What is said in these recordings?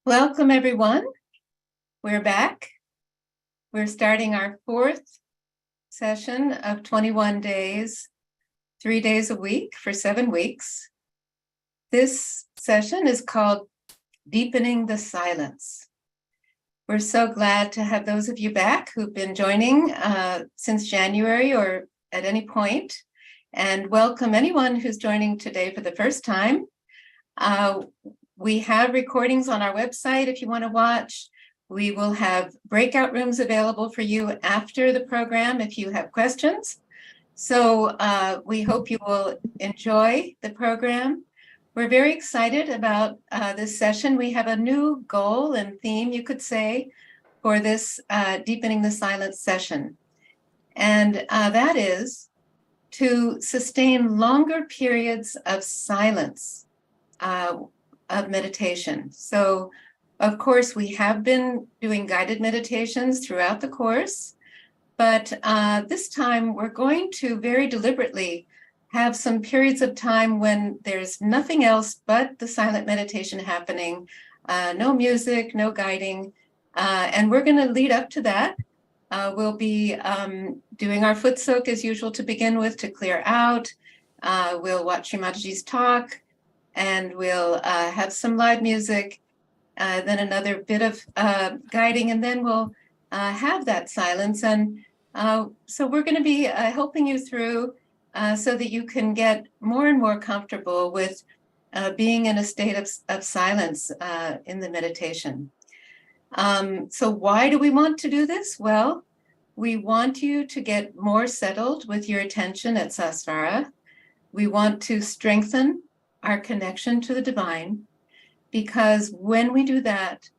Welcome, everyone. We're back. We're starting our fourth session of 21 days, 3 days a week for 7 weeks. This session is called Deepening the Silence. We're so glad to have those of you back who've been joining since January or at any point, and welcome anyone who's joining today for the first time. We have recordings on our website if you want to watch. We will have breakout rooms available for you after the program if you have questions. So we hope you will enjoy the program. We're very excited about this session. We have a new goal and theme, you could say, for this Deepening the Silence session. And that is to sustain longer periods of silence, of meditation. So, of course, we have been doing guided meditations throughout the course, but this time we're going to very deliberately have some periods of time when there's nothing else but the silent meditation happening, no music, no guiding, and we're going to lead up to that. We'll be doing our foot soak as usual to begin with to clear out. We'll watch Shri Mataji's talk, and we'll have some live music, then another bit of guiding, and then we'll have that silence. And so we're going to be helping you through so that you can get more and more comfortable with being in a state of silence in the meditation. So why do we want to do this? Well, we want you to get more settled with your attention at Sahasrara. We want to strengthen our connection to the divine, because when we do that,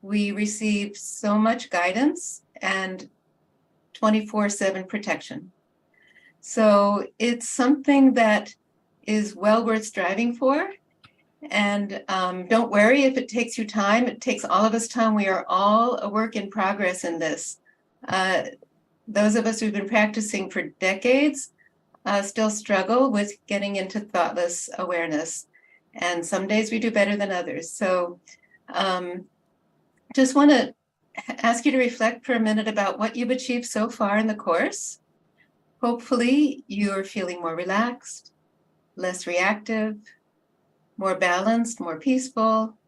we receive so much guidance and 24/7 protection. So it's something that is well worth striving for. And don't worry if it takes you time. It takes all of us time. We are all a work in progress in this. Those of us who've been practicing for decades still struggle with getting into thoughtless awareness. And some days we do better than others. So just want to ask you to reflect for a minute about what you've achieved so far in the course. Hopefully you're feeling more relaxed, less reactive, more balanced, more peaceful,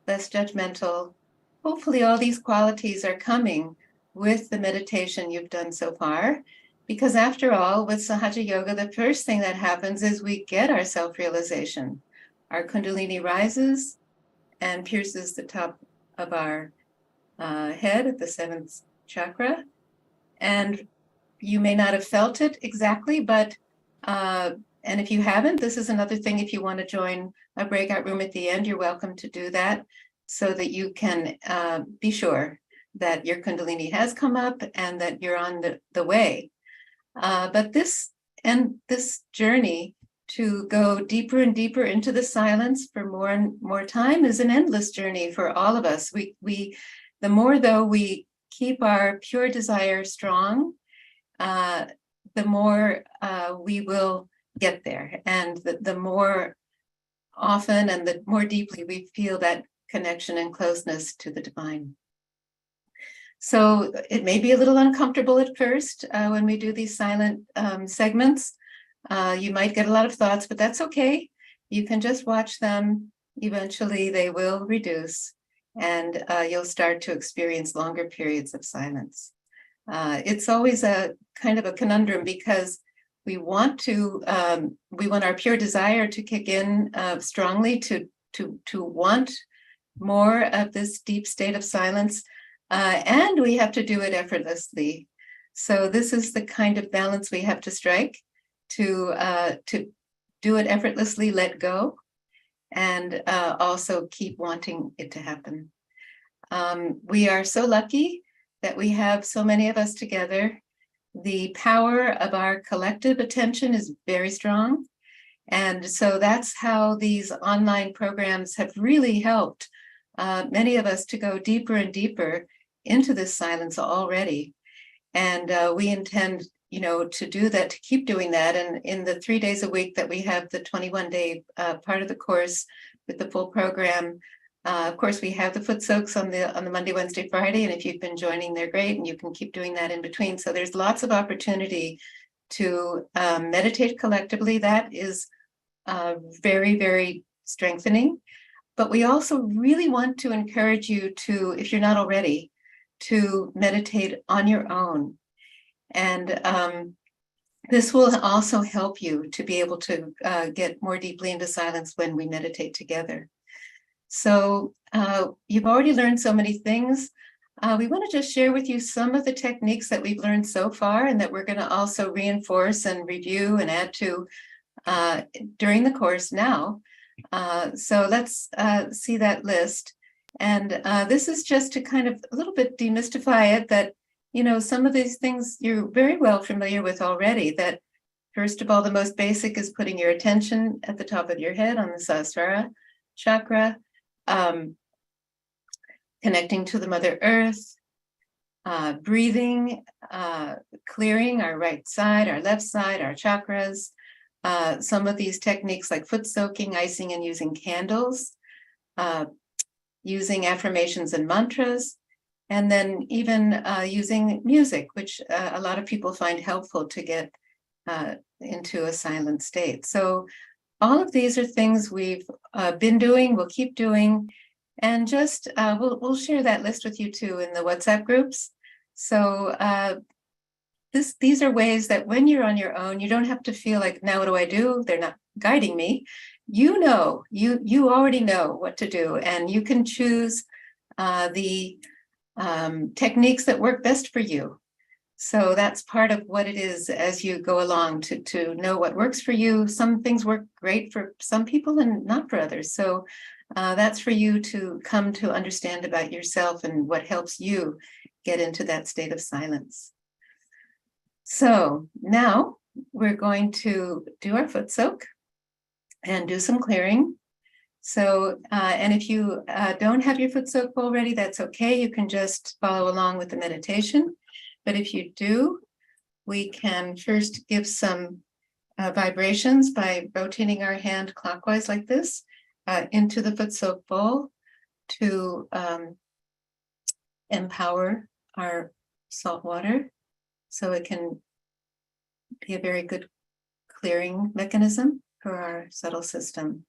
less judgmental. Hopefully all these qualities are coming with the meditation you've done so far, because after all, with Sahaja Yoga, the first thing that happens is we get our self-realization. Our Kundalini rises and pierces the top of our head at the seventh chakra. And you may not have felt it exactly, but and if you haven't, this is another thing. If you want to join a breakout room at the end, you're welcome to do that so that you can be sure that your Kundalini has come up and that you're on the way. But this journey to go deeper and deeper into the silence for more and more time is an endless journey for all of us. The more though we keep our pure desire strong, the more we will get there, and the more often and the more deeply we feel that connection and closeness to the divine. So it may be a little uncomfortable at first when we do these silent segments. You might get a lot of thoughts, but that's okay. You can just watch them. Eventually they will reduce, and you'll start to experience longer periods of silence. It's always a kind of a conundrum, because we want our pure desire to kick in strongly to want more of this deep state of silence, and we have to do it effortlessly. So this is the kind of balance we have to strike, to do it effortlessly, let go, and also keep wanting it to happen. We are so lucky that we have so many of us together. The power of our collective attention is very strong. And so that's how these online programs have really helped many of us to go deeper and deeper into this silence already. And we intend, to do that, to keep doing that. And in the 3 days a week that we have the 21-day part of the course with the full program, of course, we have the foot soaks on the Monday, Wednesday, Friday, and if you've been joining, they're great, and you can keep doing that in between. So there's lots of opportunity to meditate collectively. That is very, very strengthening. But we also really want to encourage you to, if you're not already, to meditate on your own. And this will also help you to be able to get more deeply into silence when we meditate together. So you've already learned so many things. We want to just share with you some of the techniques that we've learned so far and that we're going to also reinforce and review and add to during the course now. So let's see that list. And this is just to kind of a little bit demystify it, that, some of these things you're very well familiar with already. That first of all, the most basic is putting your attention at the top of your head on the Sahasrara chakra, connecting to the Mother Earth, breathing, clearing our right side, our left side, our chakras. Some of these techniques like foot soaking, icing, and using candles, using affirmations and mantras, and then even using music, which a lot of people find helpful to get into a silent state. So all of these are things we've been doing, we'll keep doing, and just we'll share that list with you too in the WhatsApp groups. So these are ways that when you're on your own, you don't have to feel like, now what do I do? They're not guiding me. You already know what to do, and you can choose the techniques that work best for you. So that's part of what it is as you go along, to know what works for you. Some things work great for some people and not for others. So that's for you to come to understand about yourself and what helps you get into that state of silence. So now we're going to do our foot soak and do some clearing. So, and if you don't have your foot soak already, that's okay. You can just follow along with the meditation. But if you do, we can first give some vibrations by rotating our hand clockwise like this into the foot soak bowl to empower our salt water, so it can be a very good clearing mechanism for our subtle system.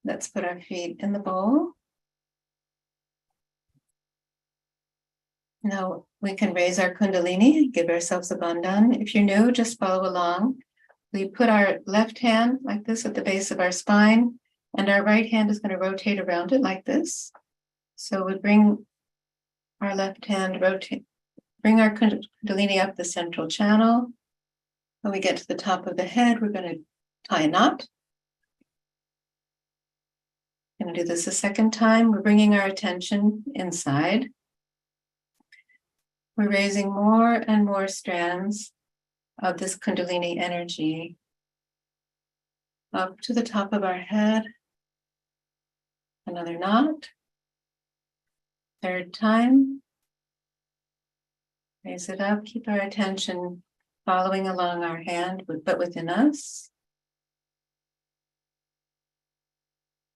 Let's put our feet in the bowl. Now we can raise our Kundalini, give ourselves a bandhan. If you're new, just follow along. We put our left hand like this at the base of our spine, and our right hand is going to rotate around it like this. So we bring our left hand, bring our Kundalini up the central channel. When we get to the top of the head, we're going to tie a knot. I'm going to do this a second time. We're bringing our attention inside. We're raising more and more strands of this Kundalini energy up to the top of our head. Another knot. Third time. Raise it up. Keep our attention following along our hand, but within us.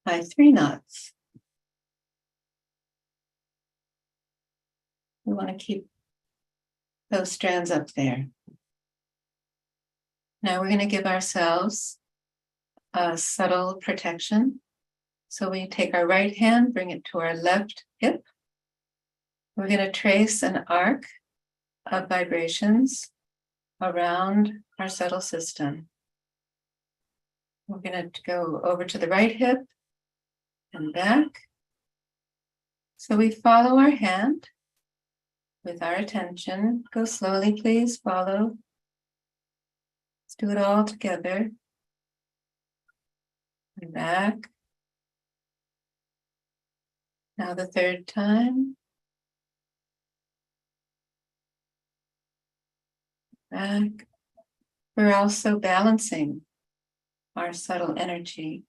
Tie 3 knots. We want to keep those strands up there. Now we're going to give ourselves a subtle protection. So we take our right hand, bring it to our left hip. We're going to trace an arc of vibrations around our subtle system. We're going to go over to the right hip and back. So we follow our hand with our attention. Go slowly, please. Follow. Let's do it all together. And back. Now the third time. Back. We're also balancing our subtle energy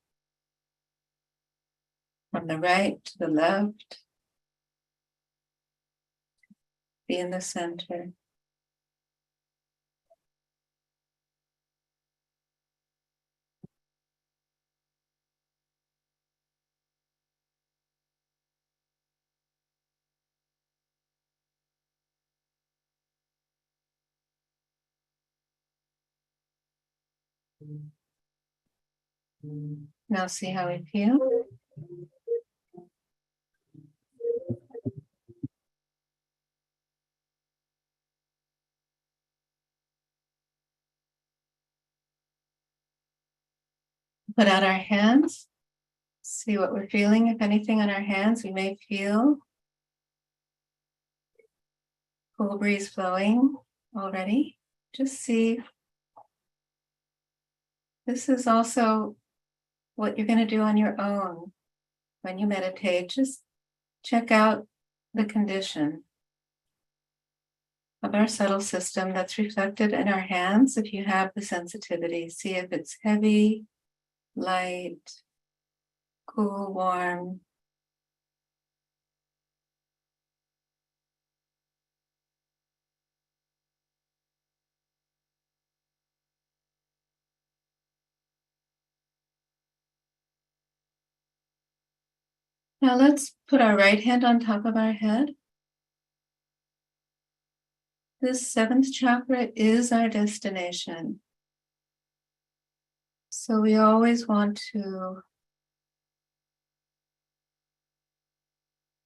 from the right to the left. Be in the center. Now see how we feel. Put out our hands. See what we're feeling. If anything on our hands, we may feel cool breeze flowing already. Just see. This is also what you're going to do on your own when you meditate. Just check out the condition of our subtle system that's reflected in our hands. If you have the sensitivity, see if it's heavy, light, cool, warm. Now let's put our right hand on top of our head. This seventh chakra is our destination. So we always want to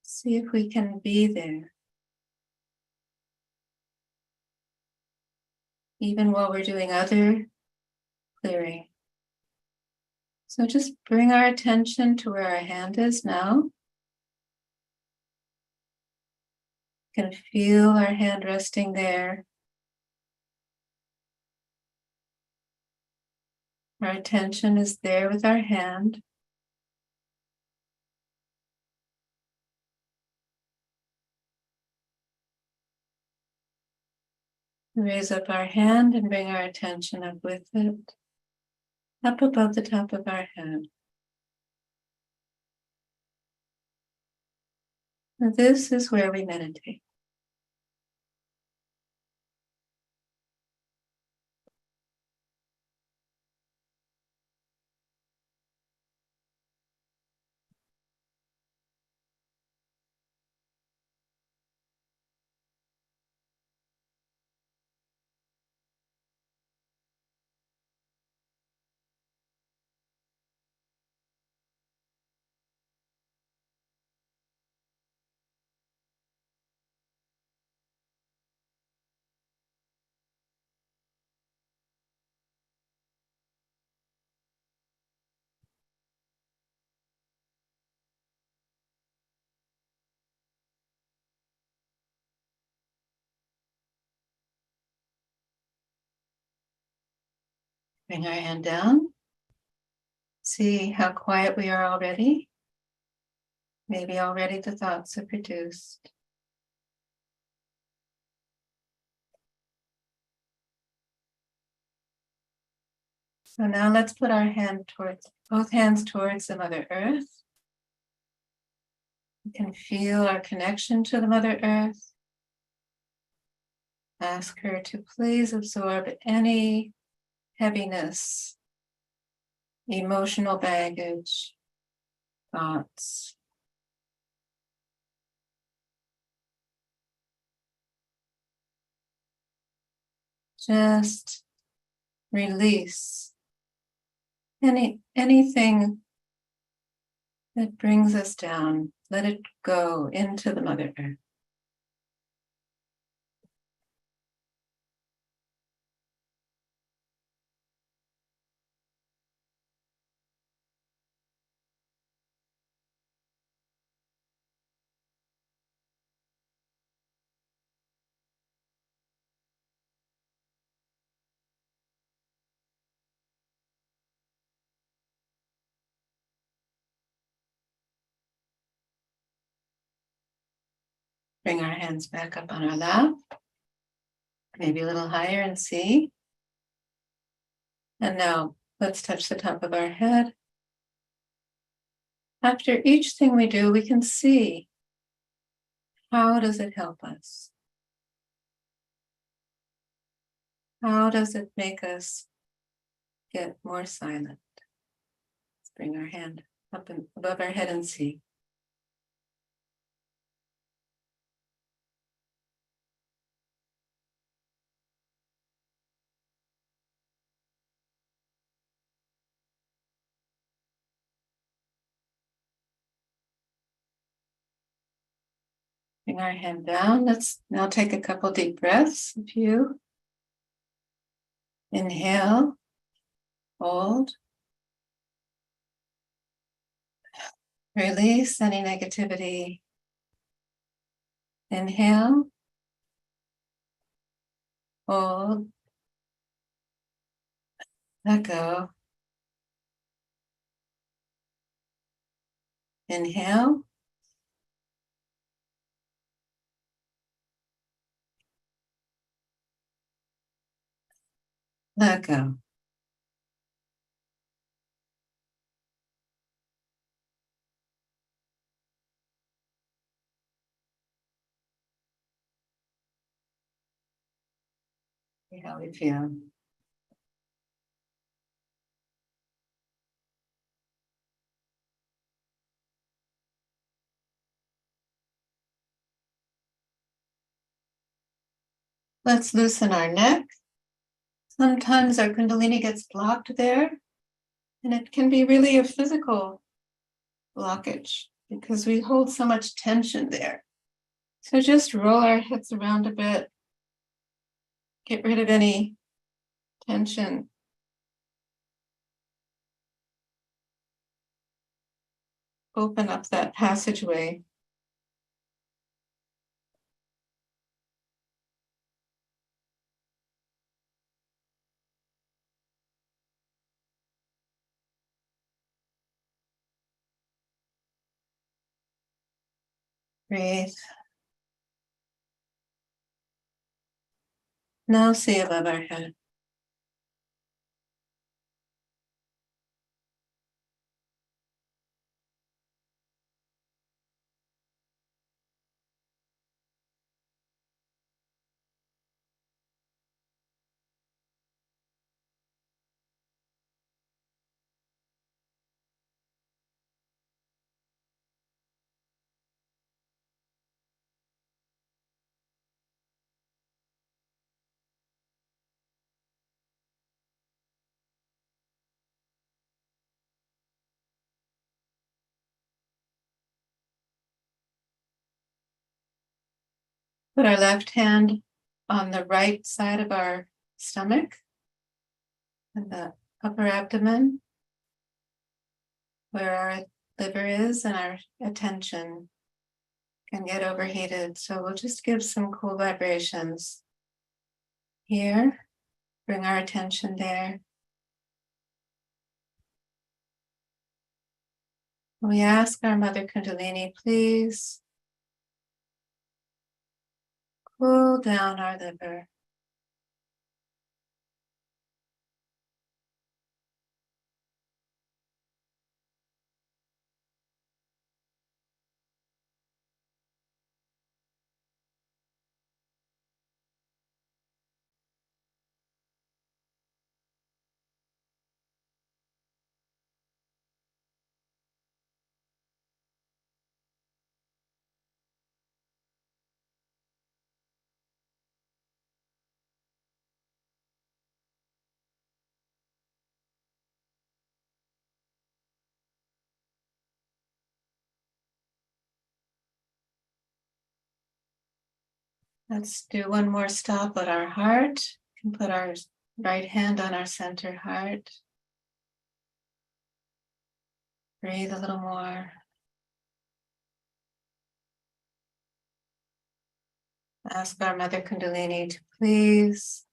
see if we can be there, even while we're doing other clearing. So just bring our attention to where our hand is now. You can feel our hand resting there. Our attention is there with our hand. Raise up our hand and bring our attention up with it, up above the top of our head. And this is where we meditate. Bring our hand down. See how quiet we are already. Maybe already the thoughts have reduced. So now let's put our both hands towards the Mother Earth. You can feel our connection to the Mother Earth. Ask her to please absorb any heaviness, emotional baggage, thoughts. Just release anything that brings us down. Let it go into the Mother Earth. Bring our hands back up on our lap, maybe a little higher, and see. And now let's touch the top of our head. After each thing we do, we can see, how does it help us? How does it make us get more silent? Let's bring our hand up and above our head and see. Bring our hand down. Let's now take a couple deep breaths. A few. Inhale, hold. Release any negativity. Inhale, hold, let go. Inhale, let go. See how we feel. Let's loosen our neck. Sometimes our Kundalini gets blocked there, and it can be really a physical blockage because we hold so much tension there. So just roll our hips around a bit, get rid of any tension. Open up that passageway. Breathe. Now see above our head. Put our left hand on the right side of our stomach and the upper abdomen, where our liver is and our attention can get overheated. So we'll just give some cool vibrations here. Bring our attention there. We ask our Mother Kundalini, please cool down our liver. Let's do one more stop at our heart. We can put our right hand on our center heart. Breathe a little more. Ask our Mother Kundalini to please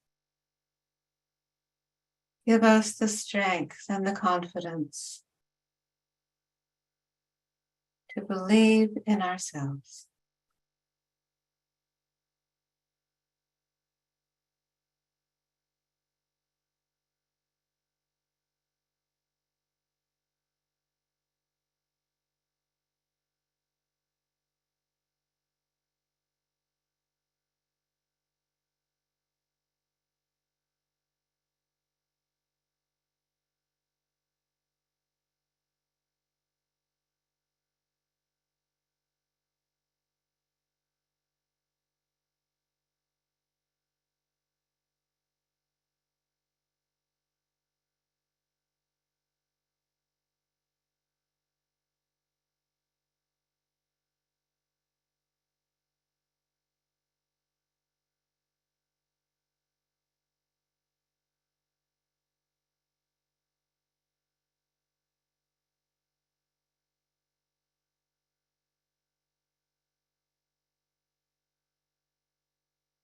give us the strength and the confidence to believe in ourselves.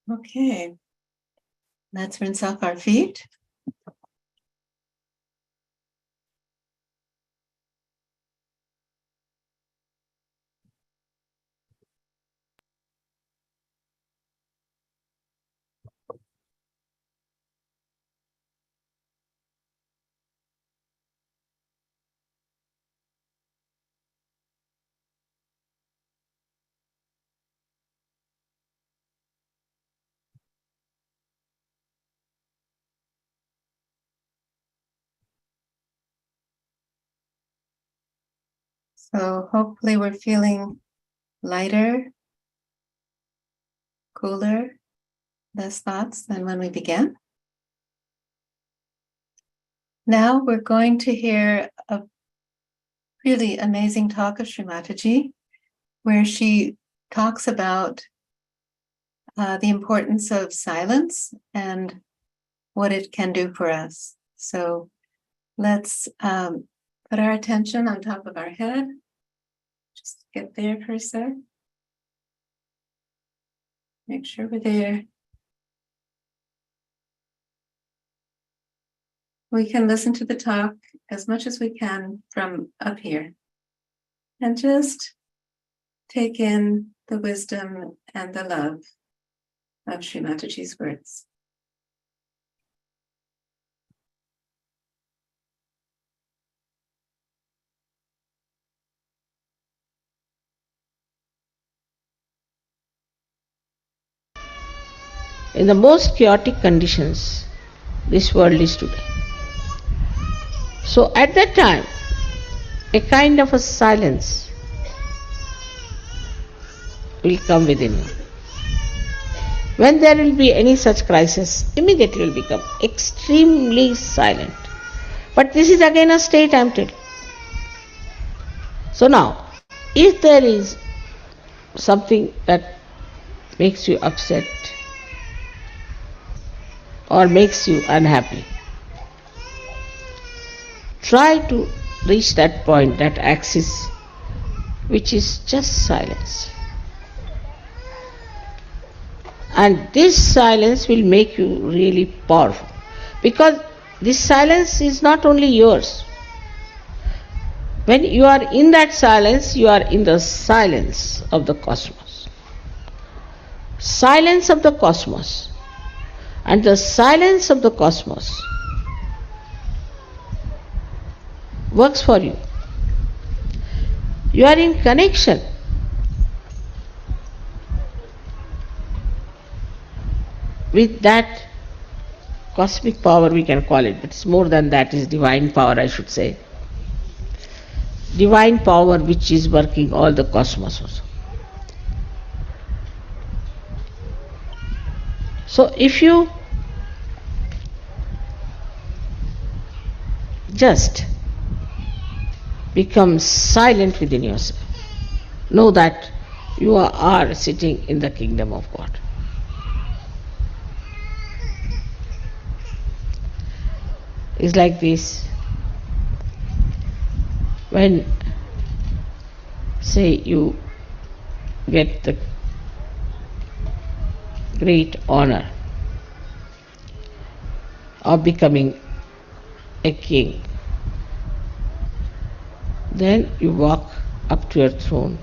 Okay. Let's rinse off our feet. So hopefully we're feeling lighter, cooler, less thoughts than when we began. Now we're going to hear a really amazing talk of Shri Mataji, where she talks about the importance of silence and what it can do for us. So let's put our attention on top of our head. Just get there for a sec. Make sure we're there. We can listen to the talk as much as we can from up here. And just take in the wisdom and the love of Shri Mataji's words. In the most chaotic conditions this world is today. So at that time, a kind of a silence will come within you. When there will be any such crisis, immediately will become extremely silent. But this is again a state I am telling. So now, if there is something that makes you upset or makes you unhappy, try to reach that point, that axis, which is just silence. And this silence will make you really powerful. Because this silence is not only yours. When you are in that silence, you are in the silence of the cosmos. Silence of the cosmos. And the silence of the cosmos works for you. You are in connection with that cosmic power, we can call it, but it's more than that, is divine power, I should say. Divine power which is working all the cosmos also. So if you just become silent within yourself, know that you are sitting in the kingdom of God. It's like this. When, say, you get the great honor of becoming a king, then you walk up to your throne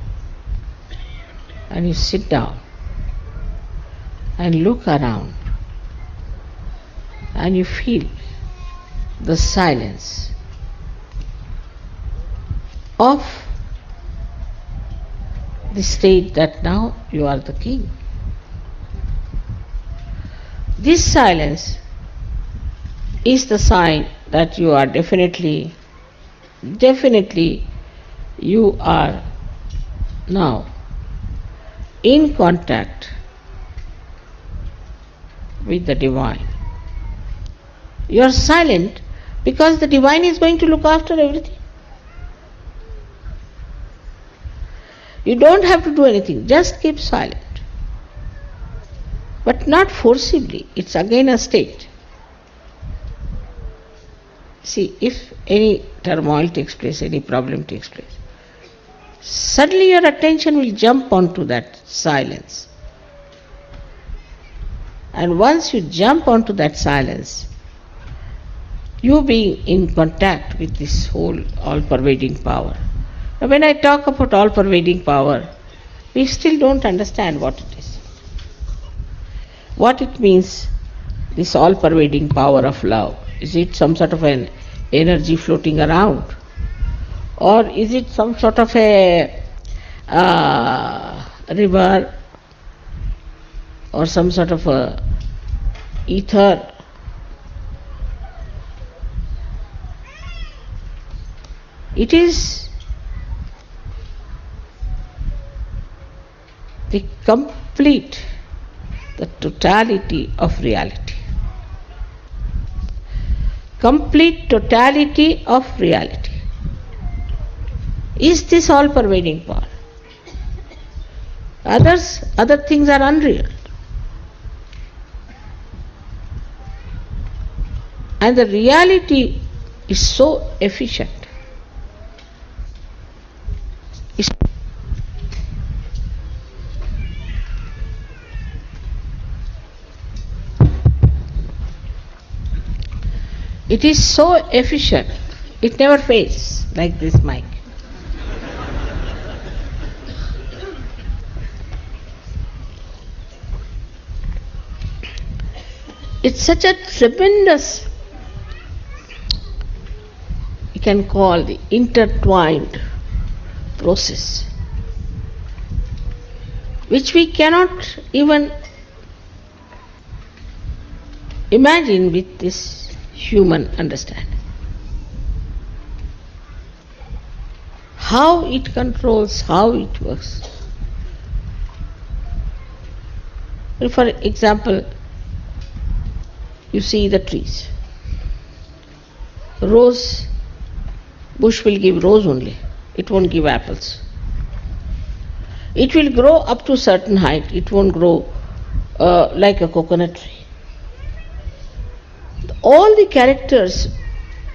and you sit down and look around and you feel the silence of the state that now you are the king. This silence is the sign that you are definitely you are now in contact with the divine. You are silent because the divine is going to look after everything. You don't have to do anything, just keep silent. But not forcibly, it's again a state. See, if any turmoil takes place, any problem takes place, suddenly your attention will jump onto that silence. And once you jump onto that silence, you being in contact with this whole all-pervading power. Now, when I talk about all-pervading power, we still don't understand what it is. What it means, this all-pervading power of love. Is it some sort of an energy floating around? Or is it some sort of a river or some sort of a ether? It is the complete, the totality of reality. Complete totality of reality is this all pervading power. Other things are unreal. And the reality is so efficient. It is so efficient. It never fails, like this mic. It's such a tremendous, you can call the intertwined process, which we cannot even imagine with this human understanding. How it controls, how it works. For example, you see the trees. Rose bush will give rose only. It won't give apples. It will grow up to a certain height. It won't grow like a coconut tree. All the characters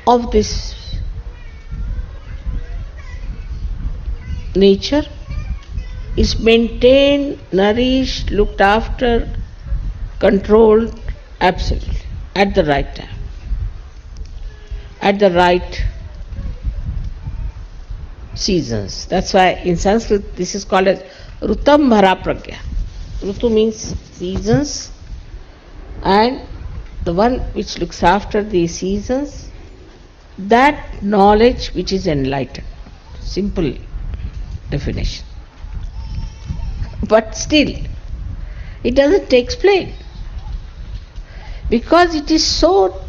of this nature is maintained, nourished, looked after, controlled absolutely at the right time, at the right seasons. That's why in Sanskrit this is called as Rutam Bhara Pragya. Rutu means seasons, and the one which looks after the seasons, that knowledge which is enlightened. Simple definition. But still, it doesn't explain. Because it is so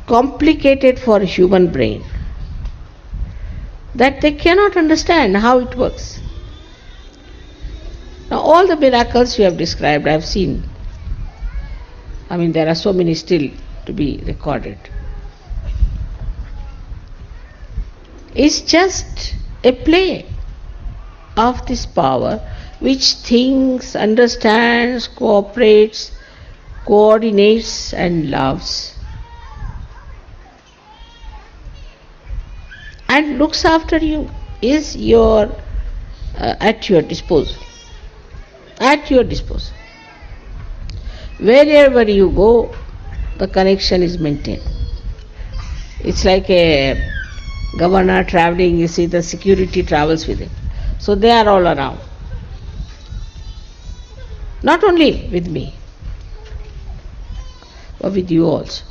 complicated for a human brain that they cannot understand how it works. Now, all the miracles you have described, I have seen. I mean, there are so many still to be recorded. It's just a play of this power which thinks, understands, cooperates, coordinates and loves, and looks after you, is at your disposal. At your disposal. Wherever you go, the connection is maintained. It's like a governor traveling, you see the security travels with him. So they are all around. Not only with me, but with you also.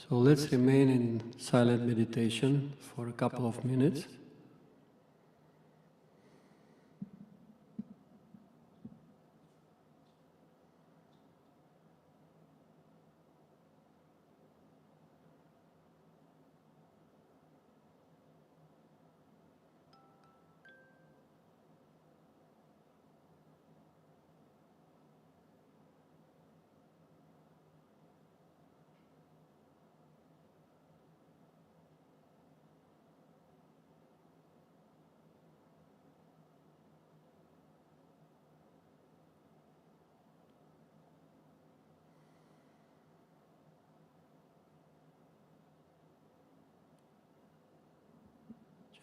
So let's remain in silent meditation for a couple of minutes.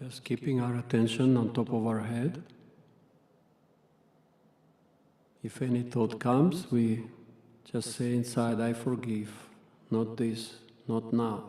Just keeping our attention on top of our head. If any thought comes, we just say inside, I forgive, not this, not now.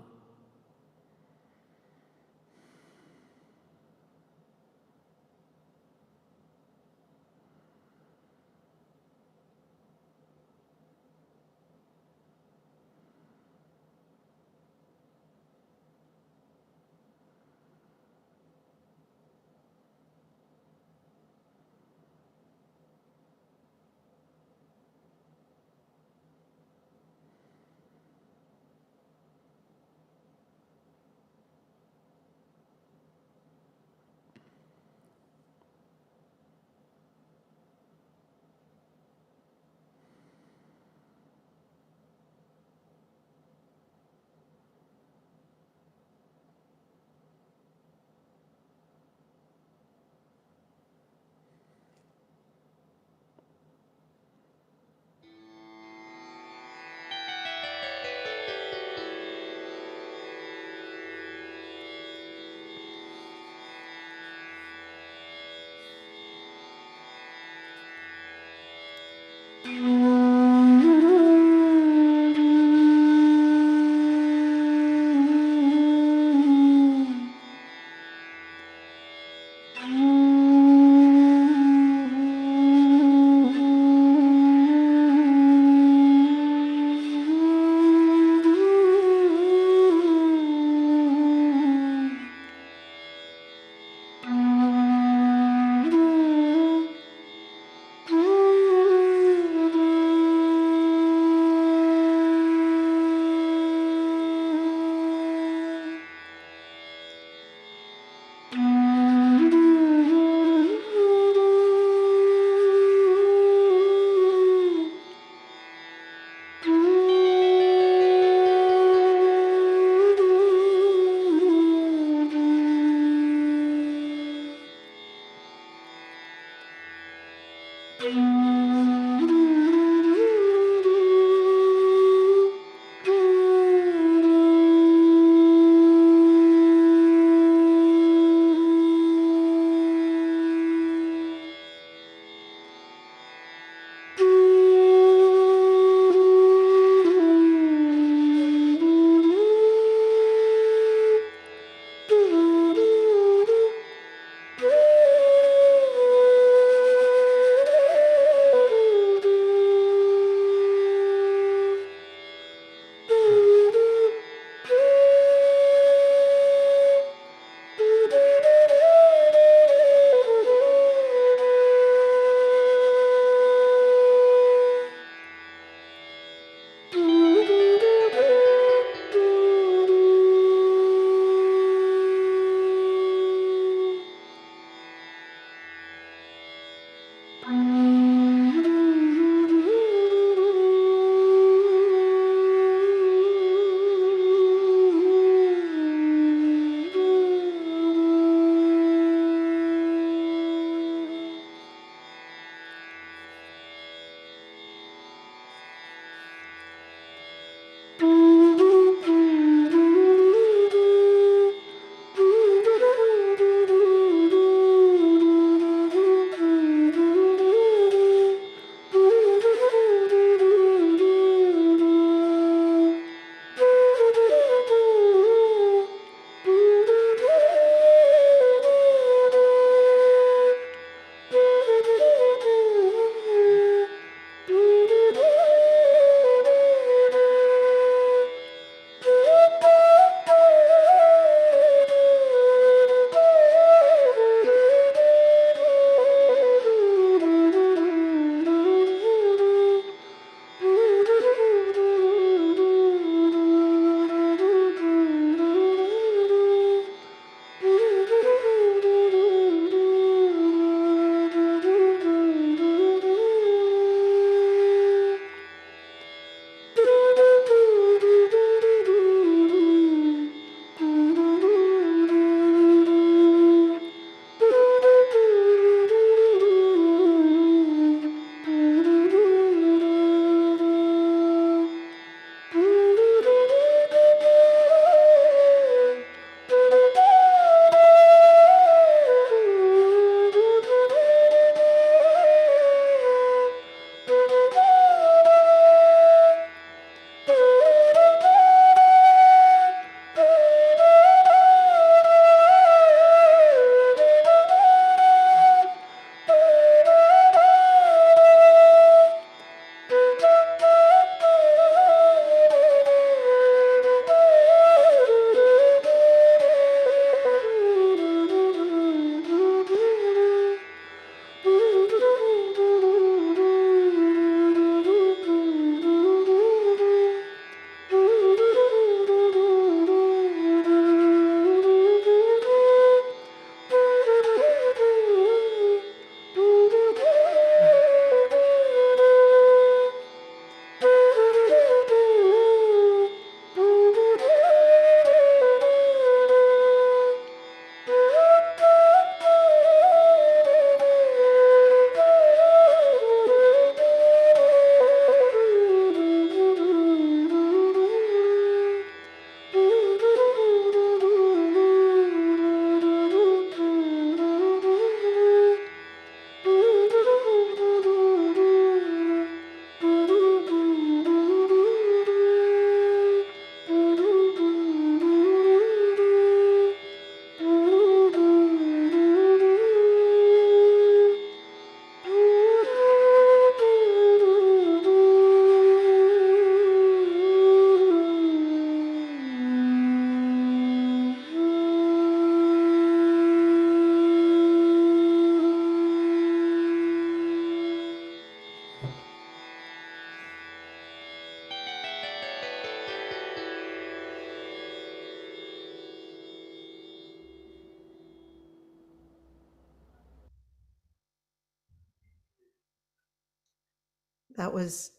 That was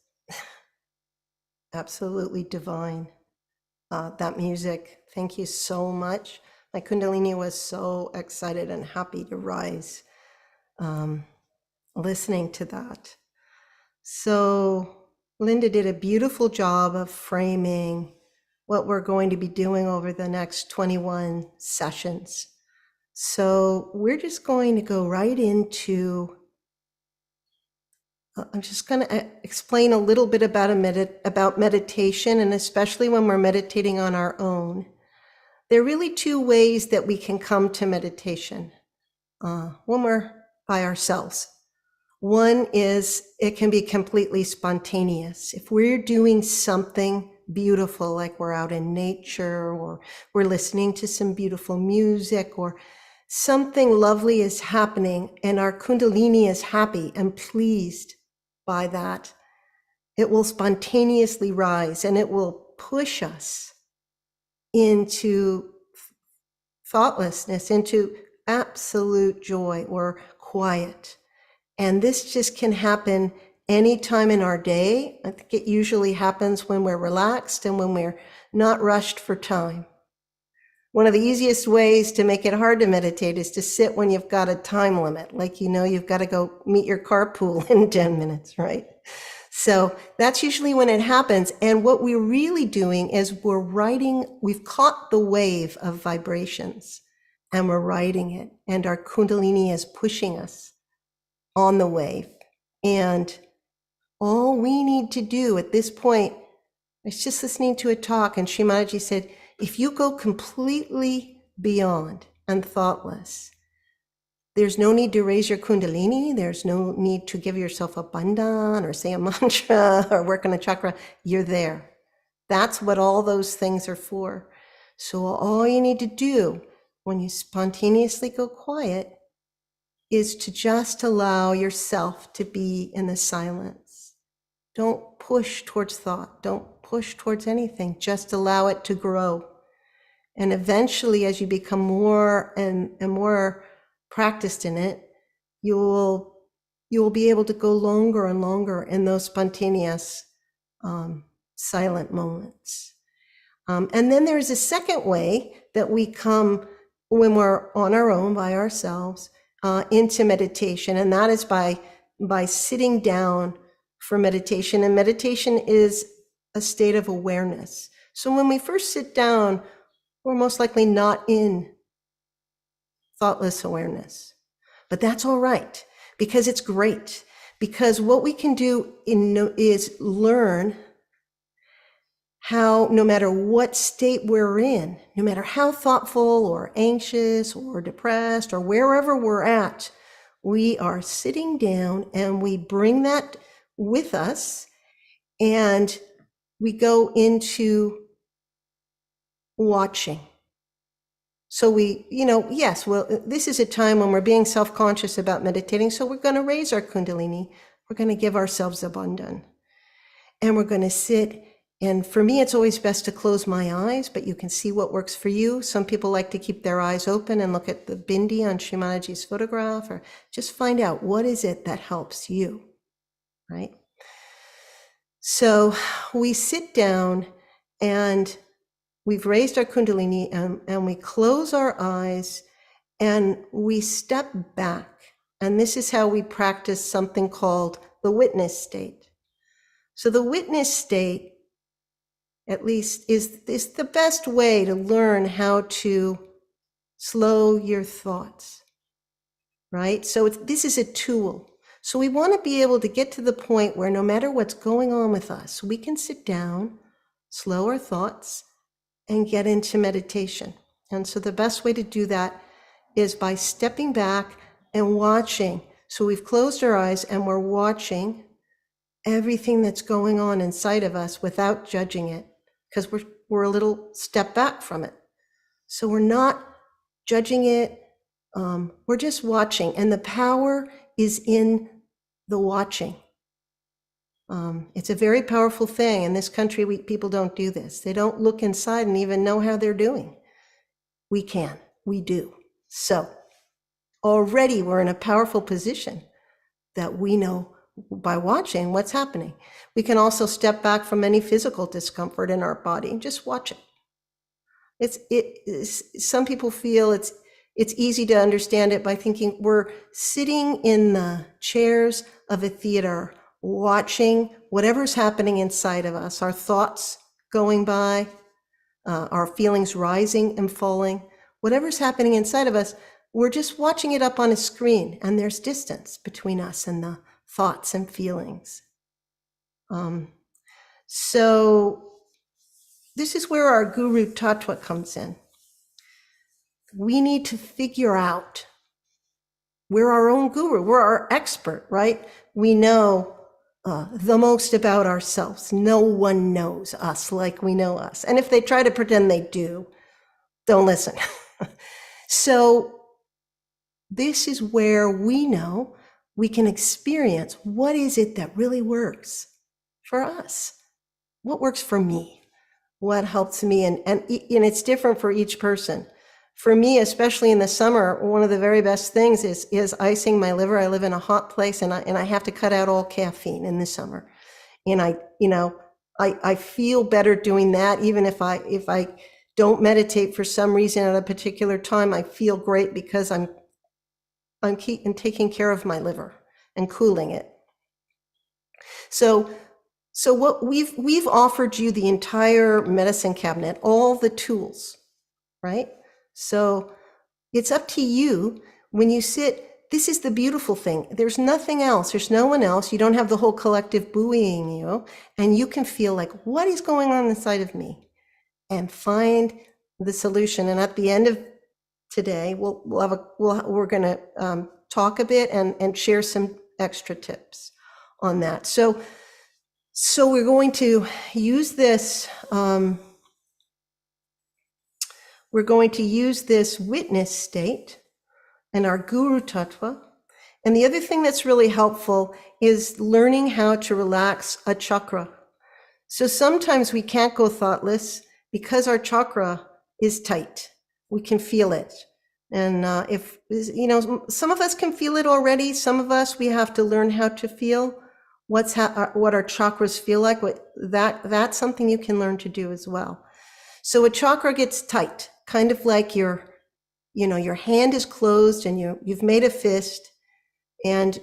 absolutely divine. That music, thank you so much. My Kundalini was so excited and happy to rise listening to that. So Linda did a beautiful job of framing what we're going to be doing over the next 21 sessions. So we're just going to go right into, I'm just going to explain a little bit about meditation, and especially when we're meditating on our own. There are really two ways that we can come to meditation when we're by ourselves. One is it can be completely spontaneous. If we're doing something beautiful, like we're out in nature, or we're listening to some beautiful music, or something lovely is happening and our Kundalini is happy and pleased by that, it will spontaneously rise and it will push us into thoughtlessness, into absolute joy or quiet. And this just can happen anytime in our day. I think it usually happens when we're relaxed and when we're not rushed for time. One of the easiest ways to make it hard to meditate is to sit when you've got a time limit, like you've got to go meet your carpool in 10 minutes, right? So that's usually when it happens. And what we're really doing is we've caught the wave of vibrations and we're riding it. And our Kundalini is pushing us on the wave. And all we need to do at this point, I was just listening to a talk and Shri Mataji said, if you go completely beyond and thoughtless, there's no need to raise your Kundalini. There's no need to give yourself a bandhan or say a mantra or work on a chakra. You're there. That's what all those things are for. So all you need to do when you spontaneously go quiet is to just allow yourself to be in the silence. Don't push towards thought. Don't push towards anything. Just allow it to grow. And eventually, as you become more and more practiced in it, you will be able to go longer and longer in those spontaneous, silent moments. And then there's a second way that we come when we're on our own by ourselves into meditation, and that is by sitting down for meditation. And meditation is a state of awareness. So when we first sit down, we're most likely not in thoughtless awareness. But that's all right, because it's great. Because what we can do is learn how, no matter what state we're in, no matter how thoughtful or anxious or depressed or wherever we're at, we are sitting down and we bring that with us and we go into watching. So this is a time when we're being self-conscious about meditating. So we're going to raise our Kundalini. We're going to give ourselves a bandhan. And we're going to sit. And for me, it's always best to close my eyes, but you can see what works for you. Some people like to keep their eyes open and look at the bindi on Shri Mataji's photograph, or just find out what is it that helps you, right? So we sit down and we've raised our Kundalini and we close our eyes and we step back. And this is how we practice something called the witness state. So the witness state, at least, is the best way to learn how to slow your thoughts, right? So this is a tool. So we want to be able to get to the point where no matter what's going on with us, we can sit down, slow our thoughts, and get into meditation. And so the best way to do that is by stepping back and watching. So we've closed our eyes and we're watching everything that's going on inside of us without judging it, because we're a little step back from it. So we're not judging it. We're just watching. And the power is in the watching. It's a very powerful thing. In this country, people don't do this. They don't look inside and even know how they're doing. We can. We do. So already we're in a powerful position that we know by watching what's happening. We can also step back from any physical discomfort in our body and just watch it. Some people feel it's easy to understand it by thinking we're sitting in the chairs of a theater, watching whatever's happening inside of us, our thoughts going by, our feelings rising and falling, whatever's happening inside of us, we're just watching it up on a screen, and there's distance between us and the thoughts and feelings. So this is where our guru tattva comes in. We need to figure out, we're our own guru, we're our expert, right? We know the most about ourselves. No one knows us like we know us. And if they try to pretend they do, don't listen. So this is where we know we can experience what is it that really works for us? What works for me? What helps me? And it's different for each person. For me, especially in the summer, one of the very best things is icing my liver. I live in a hot place, and I have to cut out all caffeine in the summer. And I feel better doing that. Even if I don't meditate for some reason at a particular time, I feel great because I'm taking care of my liver and cooling it. So what we've offered you the entire medicine cabinet, all the tools, right? So it's up to you when you sit. This is the beautiful thing. There's nothing else. There's no one else. You don't have the whole collective buoying you, and you can feel like, what is going on inside of me, and find the solution. And at the end of today, we're going to talk a bit and share some extra tips on that. So we're going to use this. We're going to use this witness state and our guru tattva. And the other thing that's really helpful is learning how to relax a chakra. So sometimes we can't go thoughtless because our chakra is tight. We can feel it. And if, some of us can feel it already. Some of us, we have to learn how to feel what our chakras feel like. That's something you can learn to do as well. So a chakra gets tight, kind of like your hand is closed and you've made a fist, and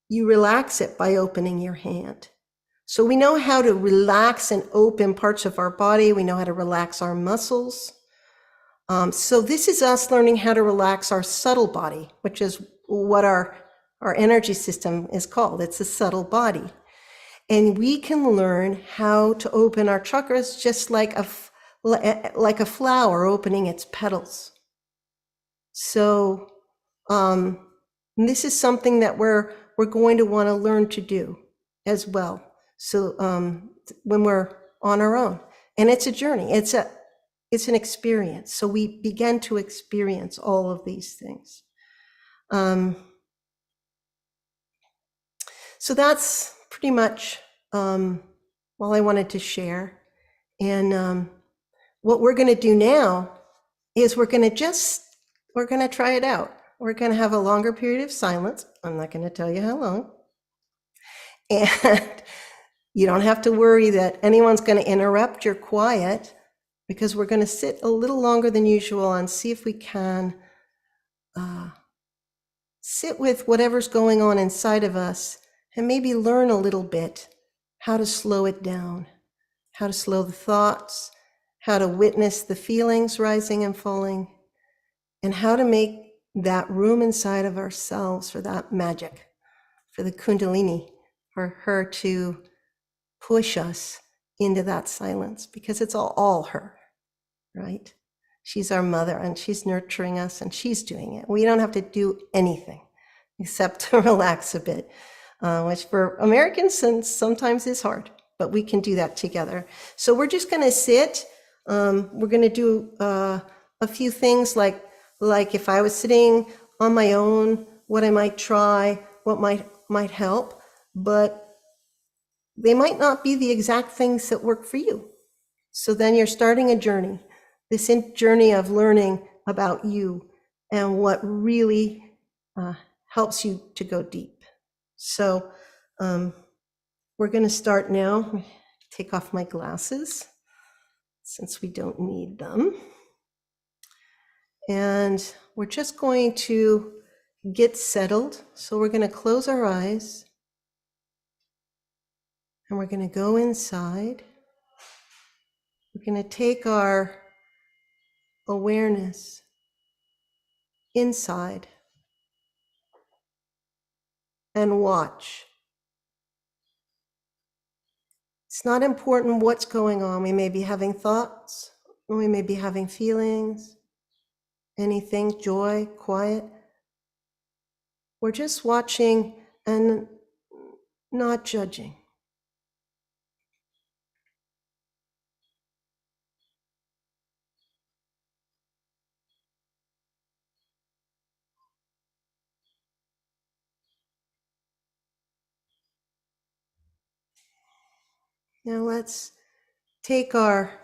you relax it by opening your hand. So we know how to relax and open parts of our body. We know how to relax our muscles. So this is us learning how to relax our subtle body, which is what our energy system is called. It's a subtle body. And we can learn how to open our chakras just like a flower opening its petals. So this is something that we're going to want to learn to do as well. So when we're on our own, and it's a journey, it's an experience. So we begin to experience all of these things. So that's pretty much all I wanted to share. And what we're going to do now is we're going to try it out. We're going to have a longer period of silence. I'm not going to tell you how long. And you don't have to worry that anyone's going to interrupt your quiet, because we're going to sit a little longer than usual and see if we can sit with whatever's going on inside of us, and maybe learn a little bit how to slow it down, how to slow the thoughts, how to witness the feelings rising and falling, and how to make that room inside of ourselves for that magic, for the Kundalini, for her to push us into that silence, because it's all her, right? She's our mother, and she's nurturing us, and she's doing it. We don't have to do anything except to relax a bit, which for Americans sometimes is hard, but we can do that together. So we're just going to sit. We're going to do a few things like if I was sitting on my own, what I might try, what might help, but they might not be the exact things that work for you. So then you're starting a journey, this journey of learning about you and what really helps you to go deep. So We're going to start now. Take off my glasses since we don't need them. And we're just going to get settled. So we're going to close our eyes and we're going to go inside. We're going to take our awareness inside and watch. It's not important what's going on. We may be having thoughts, or we may be having feelings, anything, joy, quiet. We're just watching and not judging. Now let's take our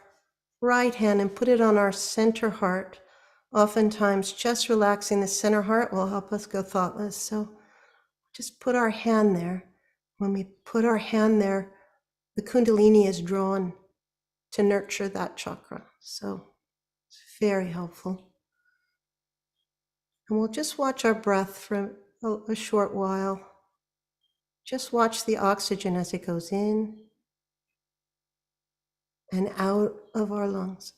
right hand and put it on our center heart. Oftentimes, just relaxing the center heart will help us go thoughtless. So just put our hand there. When we put our hand there, the Kundalini is drawn to nurture that chakra. So it's very helpful. And we'll just watch our breath for a short while. Just watch the oxygen as it goes in and out of our lungs.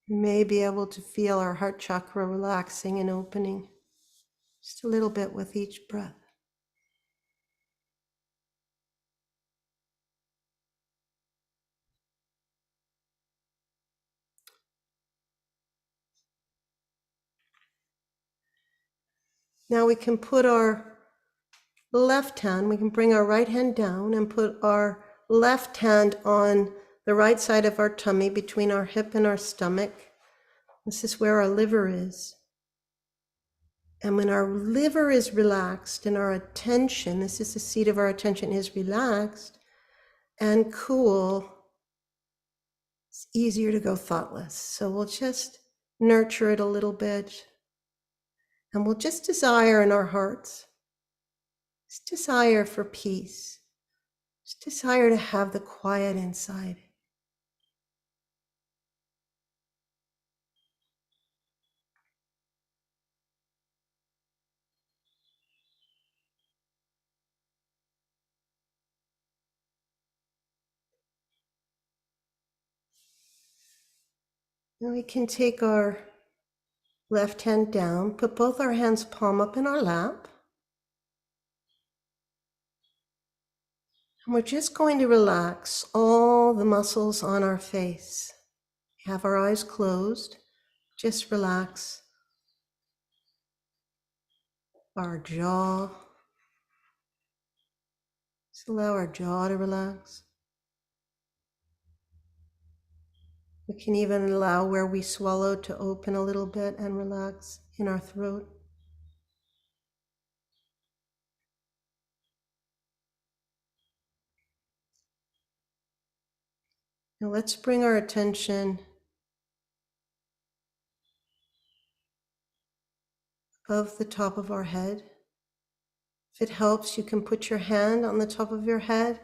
You may be able to feel our heart chakra relaxing and opening just a little bit with each breath. Now we can put our left hand, we can bring our right hand down and put our left hand on the right side of our tummy between our hip and our stomach. This is where our liver is. And when our liver is relaxed and our attention, this is the seat of our attention, is relaxed and cool, it's easier to go thoughtless. So we'll just nurture it a little bit. And we'll just desire in our hearts, just desire for peace, just desire to have the quiet inside. And we can take our left hand down, put both our hands palm up in our lap. And we're just going to relax all the muscles on our face. Have our eyes closed. Just relax our jaw. Just allow our jaw to relax. We can even allow where we swallow to open a little bit and relax in our throat. Now let's bring our attention above the top of our head. If it helps, you can put your hand on the top of your head,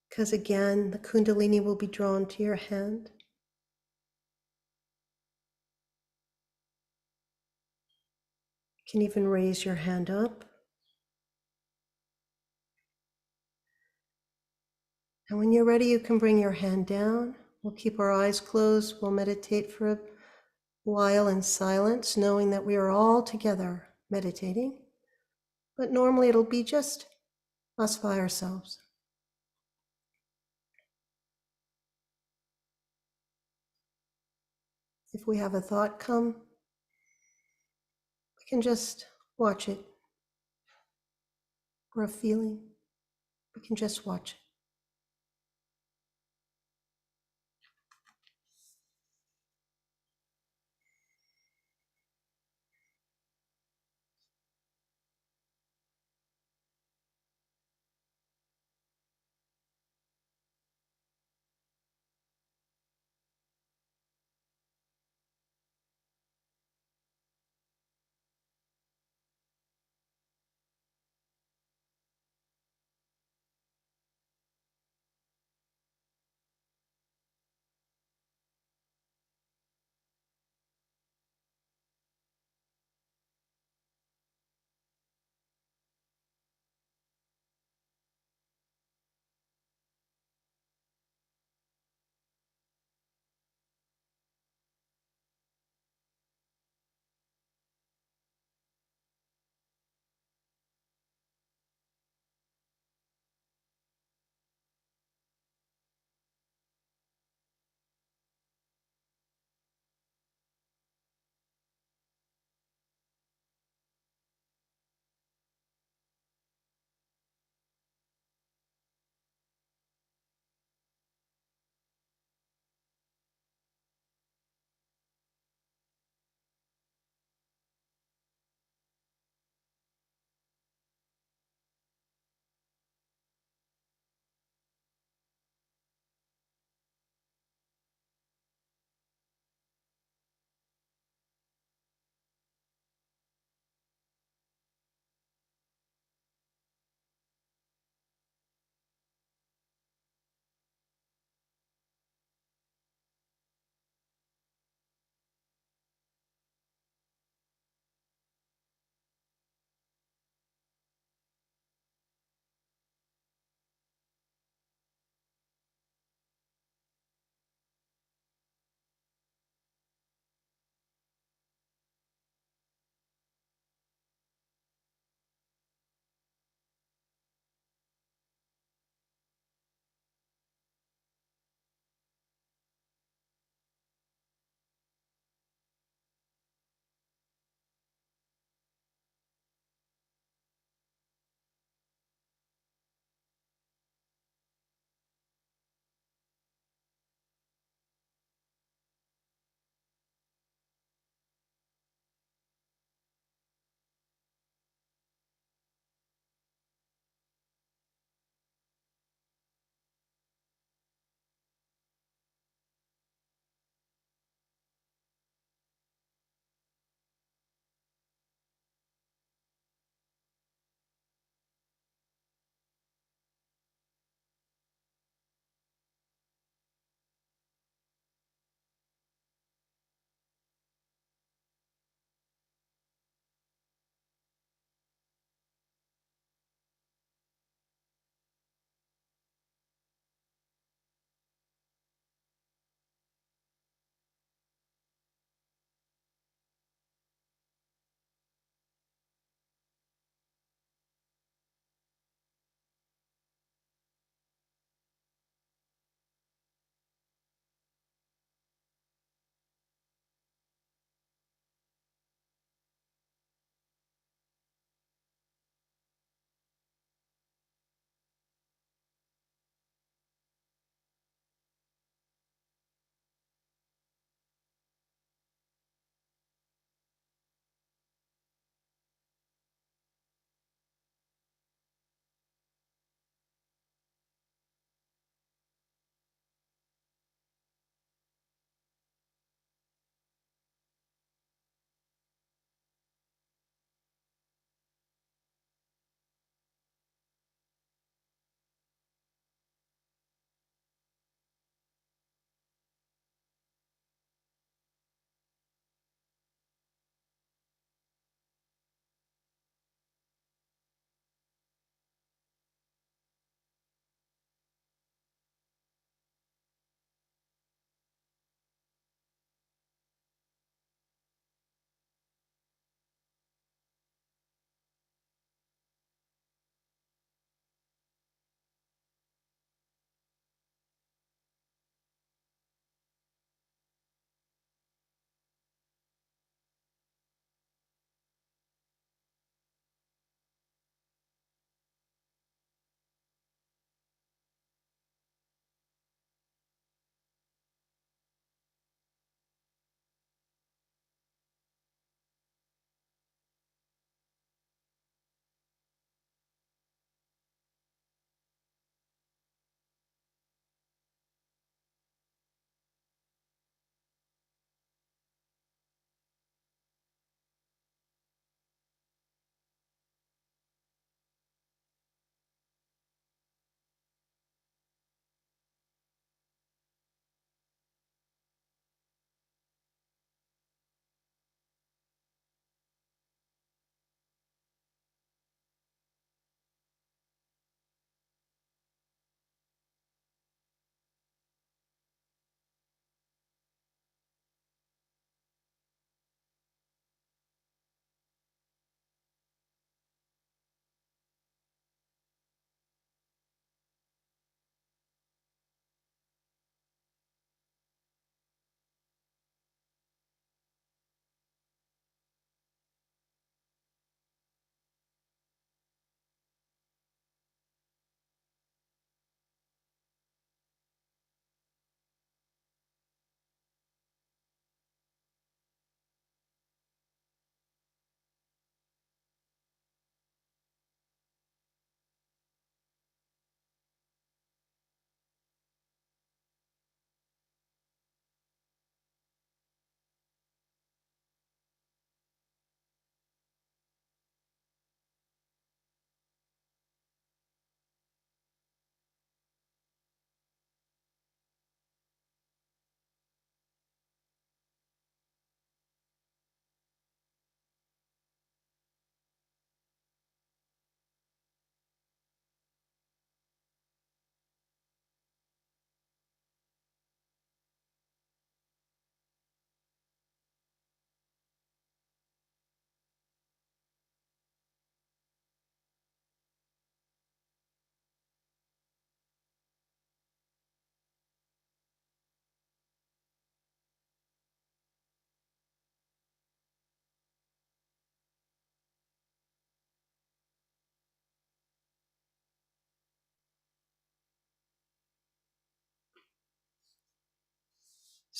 because again, the Kundalini will be drawn to your hand. You can even raise your hand up. And when you're ready, you can bring your hand down. We'll keep our eyes closed. We'll meditate for a while in silence, knowing that we are all together meditating. But normally it'll be just us by ourselves. If we have a thought come, we can just watch it. Or a feeling, we can just watch it.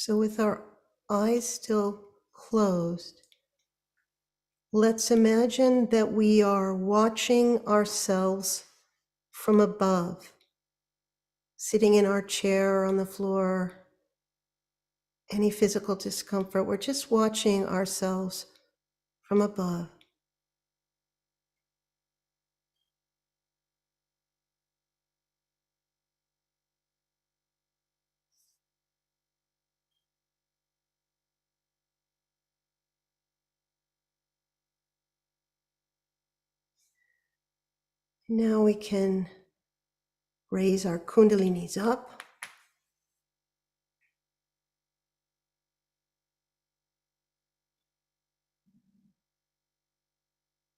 So with our eyes still closed, let's imagine that we are watching ourselves from above, sitting in our chair or on the floor, any physical discomfort. We're just watching ourselves from above. Now we can raise our kundalinis up.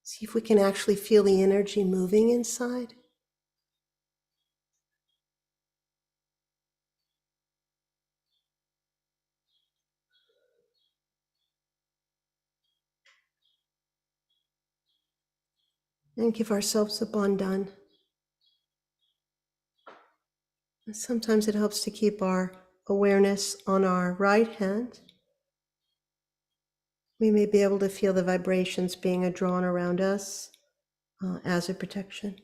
See if we can actually feel the energy moving inside. And give ourselves a bandhan. And sometimes it helps to keep our awareness on our right hand. We may be able to feel the vibrations being drawn around us as a protection.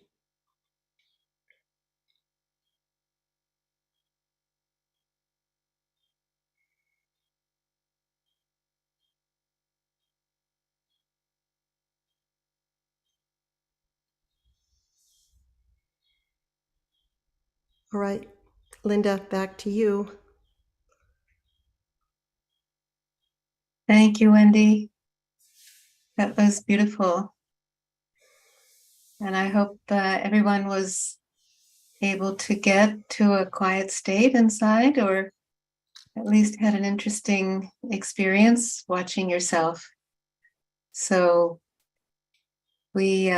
All right, Linda, back to you. Thank you, Wendy. That was beautiful. And I hope everyone was able to get to a quiet state inside, or at least had an interesting experience watching yourself. So we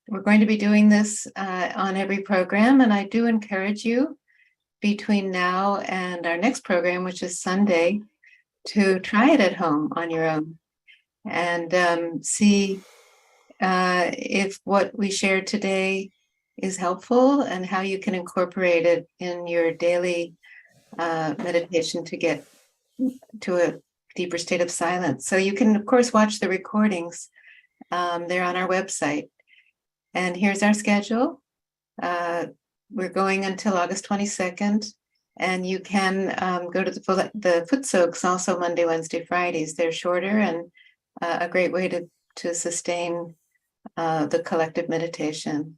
we're going to be doing this on every program, and I do encourage you between now and our next program, which is Sunday, to try it at home on your own and see if what we shared today is helpful and how you can incorporate it in your daily meditation to get to a deeper state of silence. So you can, of course, watch the recordings. They're on our website. And here's our schedule. We're going until August 22nd. And you can go to the foot soaks also Monday, Wednesday, Fridays. They're shorter and a great way to sustain the collective meditation.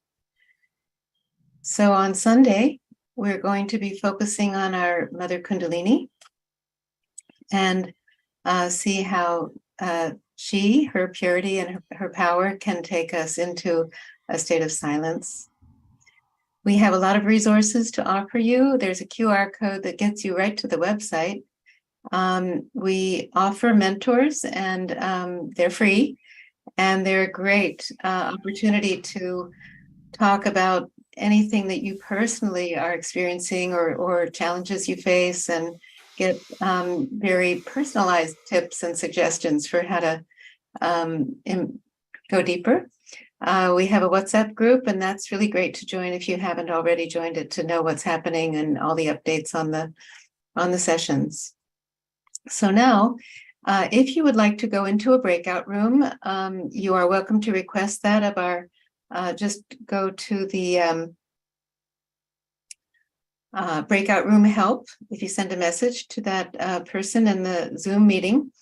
So on Sunday, we're going to be focusing on our Mother Kundalini and see how her purity and her power can take us into a state of silence. We have a lot of resources to offer you. There's a QR code that gets you right to the website. We offer mentors, and they're free, and they're a great opportunity to talk about anything that you personally are experiencing or challenges you face, and get very personalized tips and suggestions for how to go deeper. We have a WhatsApp group, and that's really great to join if you haven't already joined it, to know what's happening and all the updates on the sessions. So now, if you would like to go into a breakout room, you are welcome to request that of our, just go to the breakout room help. If you send a message to that person in the Zoom meeting,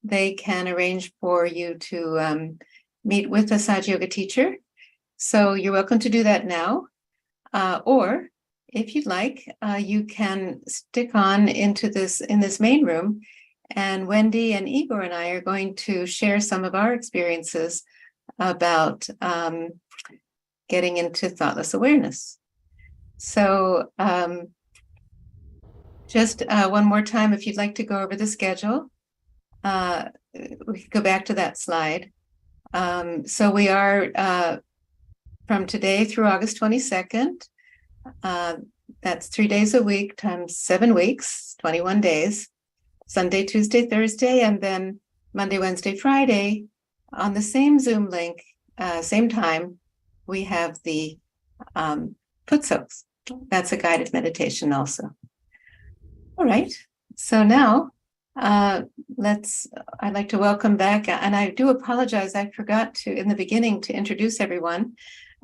they can arrange for you to meet with a Sahaja Yoga teacher. So you're welcome to do that now. Or if you'd like, you can stick on in this main room, and Wendy and Igor and I are going to share some of our experiences about getting into thoughtless awareness. So just one more time, if you'd like to go over the schedule, we can go back to that slide. So we are from today through August 22nd. That's 3 days a week times 7 weeks, 21 days, Sunday, Tuesday, Thursday, and then Monday, Wednesday, Friday on the same Zoom link, same time, we have the foot soaks. That's a guided meditation also. All right. So now I'd like to welcome back, and I do apologize. I forgot to, in the beginning, to introduce everyone.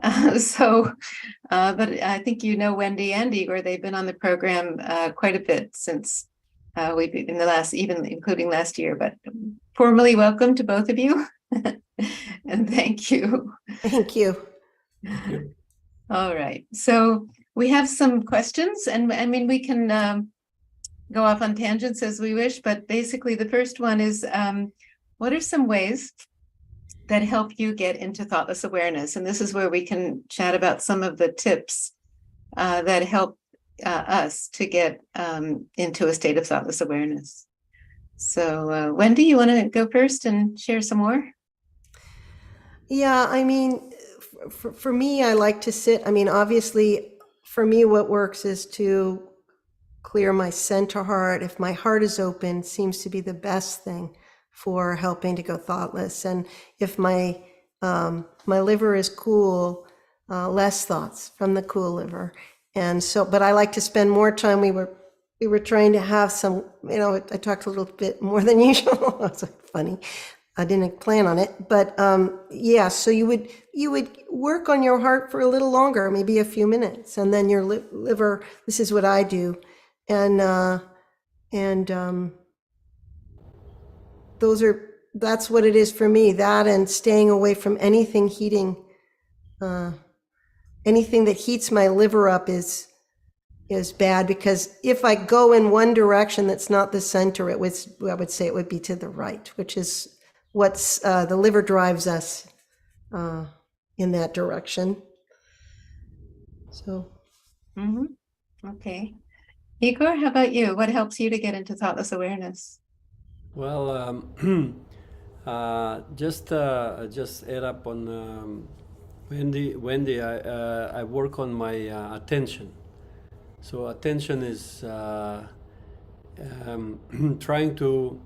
But I think you know Wendy and Igor. They've been on the program quite a bit since we've been in the last, even including last year. But formally welcome to both of you, and thank you. Thank you. All right. So we have some questions, and I mean we can go off on tangents as we wish. But basically, the first one is, what are some ways that help you get into thoughtless awareness? And this is where we can chat about some of the tips that help us to get into a state of thoughtless awareness. So Wendy, you want to go first and share some more? Yeah, I mean, for me, I like to sit. I mean, obviously, for me, what works is to clear my center heart. If my heart is open, seems to be the best thing for helping to go thoughtless. And if my my liver is cool, less thoughts from the cool liver. And so, but I like to spend more time. We were trying to have some, I talked a little bit more than usual. It's funny. I didn't plan on it, but yeah. So you would work on your heart for a little longer, maybe a few minutes, and then your liver. This is what I do, and that's what it is for me. That and staying away from anything heating, anything that heats my liver up is bad, because if I go in one direction that's not the center, I would say it would be to the right, which is what's the liver drives us in that direction. So. Okay. Igor, how about you? What helps you to get into thoughtless awareness? Well, just add up on Wendy. I work on my attention. So attention is trying to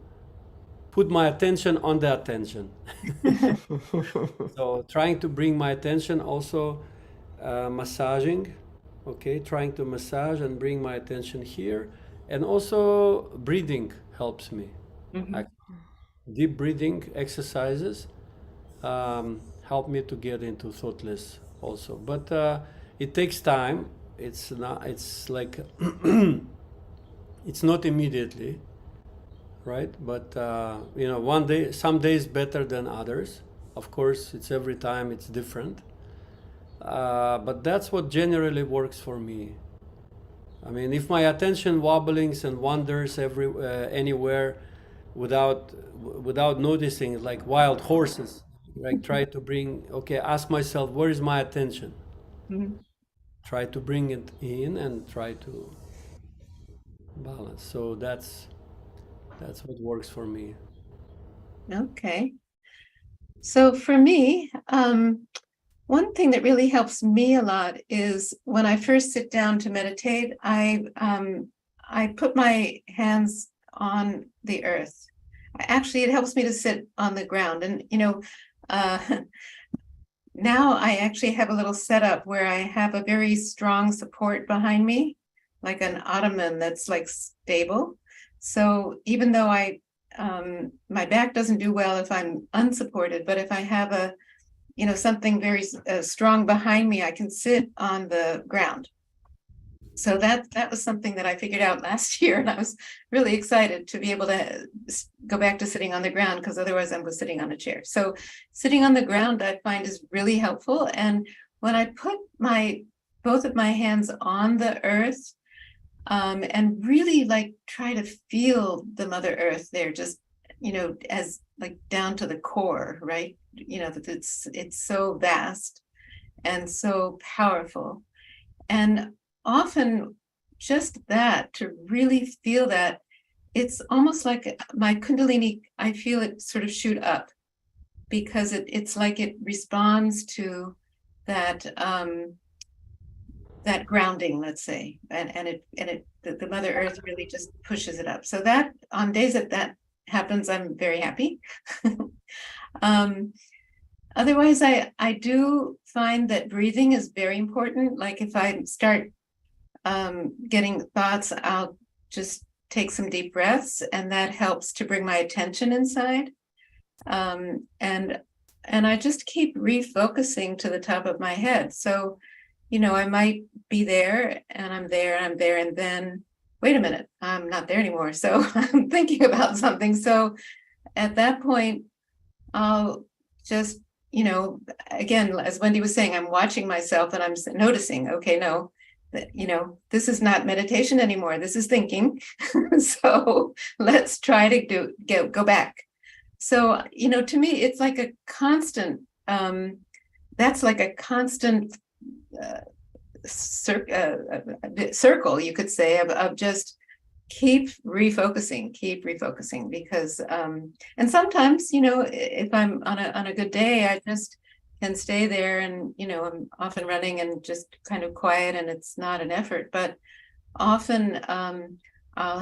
put my attention on the attention. So trying to bring my attention, also massaging, okay, trying to massage and bring my attention here, and also breathing helps me. Deep breathing exercises help me to get into thoughtless also, but it takes time. It's like it's not immediately, right? But one day, some days better than others. Of course, it's every time it's different. But that's what generally works for me. I mean, if my attention wobblings and wanders anywhere without noticing, like wild horses, like try to ask myself, where is my attention? Try to bring it in and try to balance. So that's what works for me. Okay. So for me, one thing that really helps me a lot is when I first sit down to meditate, I put my hands on the earth. Actually, it helps me to sit on the ground. And, now I actually have a little setup where I have a very strong support behind me, like an ottoman that's like stable. So even though my back doesn't do well if I'm unsupported, but if I have something very strong behind me, I can sit on the ground. So that was something that I figured out last year, and I was really excited to be able to go back to sitting on the ground, because otherwise I was sitting on a chair. So sitting on the ground I find is really helpful. And when I put both of my hands on the earth, and really like try to feel the Mother Earth there, just as like down to the core, right? That it's so vast and so powerful. And often just that, to really feel that, it's almost like my Kundalini, I feel it sort of shoot up, because it's like it responds to that that grounding, let's say, and the Mother Earth really just pushes it up. So that on days that happens, I'm very happy. Otherwise, I do find that breathing is very important. Like if I start getting thoughts, I'll just take some deep breaths, and that helps to bring my attention inside. And I just keep refocusing to the top of my head. So, I might be there and I'm there and I'm there, and then wait a minute, I'm not there anymore. So I'm thinking about something. So at that point, I'll just, again, as Wendy was saying, I'm watching myself and I'm noticing, okay, no, this is not meditation anymore. This is thinking. So let's try to go back. So, to me, it's like a constant, that's like a constant circle, you could say, of just keep refocusing, because, and sometimes, if I'm on a good day, I just can stay there and, I'm often running and just kind of quiet and it's not an effort, but often I'll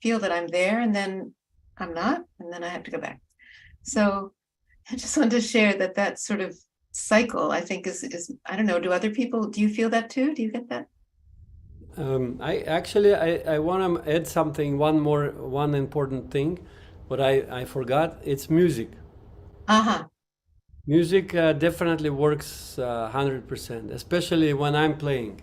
feel that I'm there and then I'm not, and then I have to go back. So I just wanted to share that sort of cycle, I think is I don't know, do you feel that too? Do you get that? I want to add something, one important thing, but I forgot. It's music. Uh-huh. Music definitely works 100%, especially when I'm playing.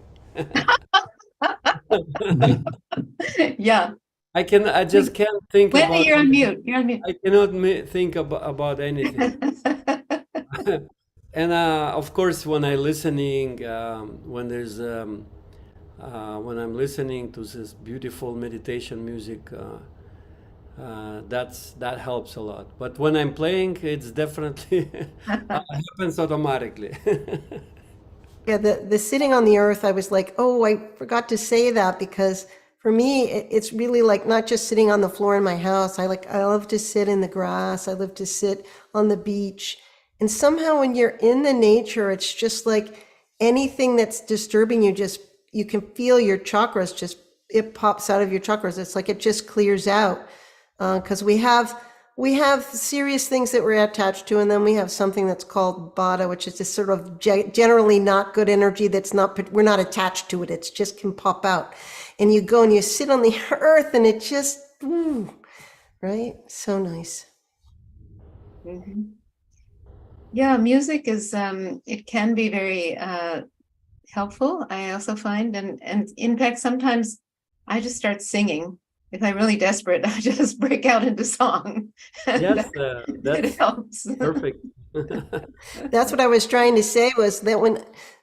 Yeah. I just can't think Wendy, about. you're on mute. You're on mute. I cannot think about anything. And of course, when I listening, when I'm listening to this beautiful meditation music, that helps a lot. But when I'm playing, it's definitely happens automatically. Yeah, the sitting on the earth, I was like, oh, I forgot to say that, because for me, it's really like not just sitting on the floor in my house. I love to sit in the grass. I love to sit on the beach. And somehow when you're in the nature, it's just like anything that's disturbing you, you can feel your chakras, it pops out of your chakras. It's like it just clears out. Because we have serious things that we're attached to, and then we have something that's called bada, which is this sort of generally not good energy we're not attached to it. It's just can pop out. And you go and you sit on the earth and it just, right? So nice. Mm-hmm. Yeah, music is, it can be very helpful, I also find. And in fact, sometimes I just start singing. If I'm really desperate, I just break out into song. Yes, it helps. Perfect. That's what I was trying to say, was that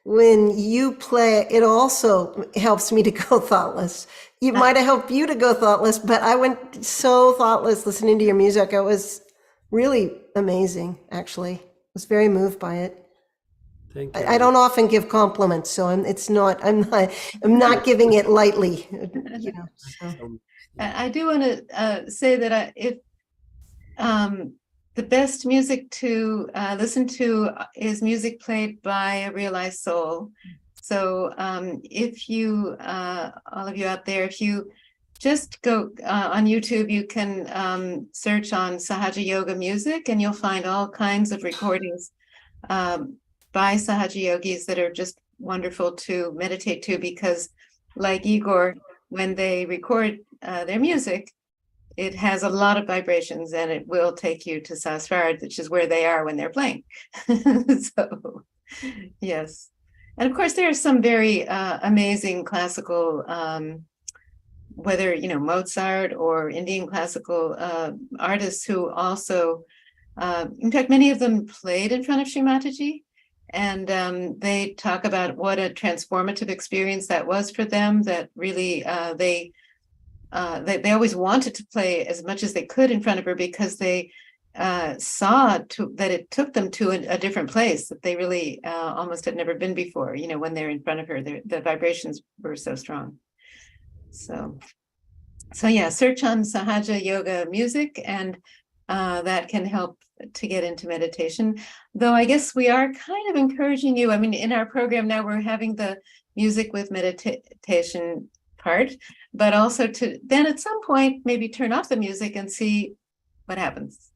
when you play, it also helps me to go thoughtless. It might have helped you to go thoughtless, but I went so thoughtless listening to your music. It was really amazing, actually. I was very moved by it. Thank you. I don't often give compliments, so I'm not giving it lightly. So. I do want to say that if the best music to listen to is music played by a realized soul. So if you, all of you out there, if you just go on YouTube, you can search on Sahaja Yoga music, and you'll find all kinds of recordings by Sahaja yogis that are just wonderful to meditate to, because like Igor, when they record their music, it has a lot of vibrations and it will take you to Sahasrara, which is where they are when they're playing. So, yes. And of course, there are some very amazing classical, whether, Mozart or Indian classical artists who also, in fact, many of them played in front of Shri Mataji. And they talk about what a transformative experience that was for them, that really they always wanted to play as much as they could in front of her, because they saw that it took them to a different place that they really almost had never been before. When they're in front of her, the vibrations were so strong. So yeah, search on Sahaja Yoga music, and that can help to get into meditation. Though I guess we are kind of encouraging you. I mean, in our program now, we're having the music with meditation part, but also to then at some point maybe turn off the music and see what happens.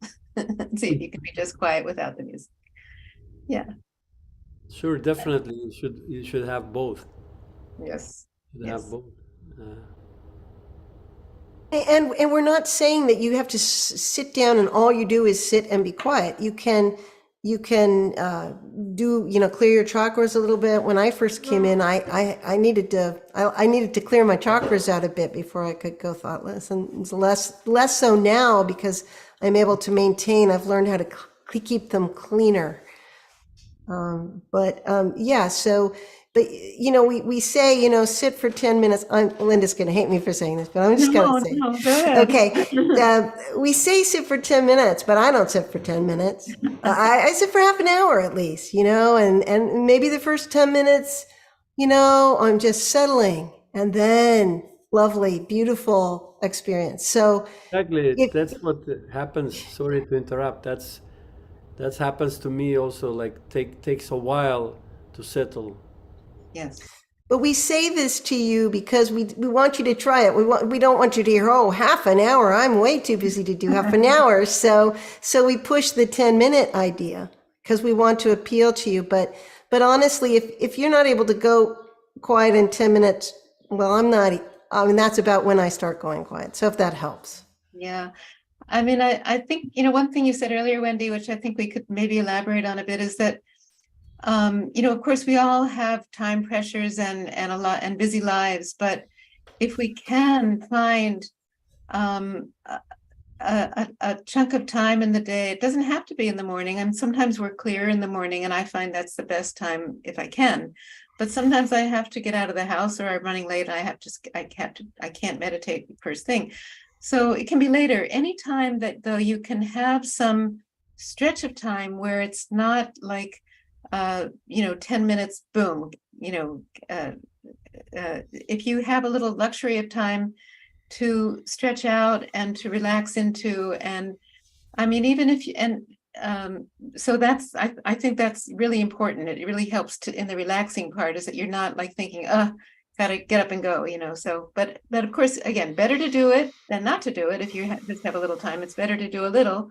See if you can be just quiet without the music. Yeah. Sure, definitely. You should have both. Yes. You have Yes. both. Uh, And we're not saying that you have to sit down and all you do is sit and be quiet. You can do, clear your chakras a little bit. When I first came in, I needed to clear my chakras out a bit before I could go thoughtless, and it's less so now because I'm able to maintain. I've learned how to keep them cleaner. Yeah, so, but we say, sit for 10 minutes. Linda's going to hate me for saying this, but I'm just going to No, say, no, go ahead. okay. We say sit for 10 minutes, but I don't sit for 10 minutes. I sit for half an hour at least, and maybe the first 10 minutes, I'm just settling, and then lovely, beautiful experience. So exactly. if, That's what happens. Sorry to interrupt. That happens to me also. Like takes a while to settle. Yes. But we say this to you because we want you to try it. We don't want you to hear, oh, half an hour. I'm way too busy to do half an hour. So we push the 10-minute idea because we want to appeal to you. But honestly, if you're not able to go quiet in 10 minutes, well, I'm not. I mean, that's about when I start going quiet. So if that helps. Yeah. I mean, I think, one thing you said earlier, Wendy, which I think we could maybe elaborate on a bit, is that of course, we all have time pressures and a lot and busy lives, but if we can find a chunk of time in the day, it doesn't have to be in the morning. And sometimes we're clear in the morning, and I find that's the best time if I can. But sometimes I have to get out of the house, or I'm running late. I can't meditate first thing. So it can be later. Anytime that though you can have some stretch of time where it's not like 10 minutes, boom, if you have a little luxury of time to stretch out and to relax into, and I mean, even if you, and so I think that's really important. It really helps in the relaxing part, is that you're not like thinking, gotta get up and go, so, but of course, again, better to do it than not to do it. If you just have a little time, it's better to do a little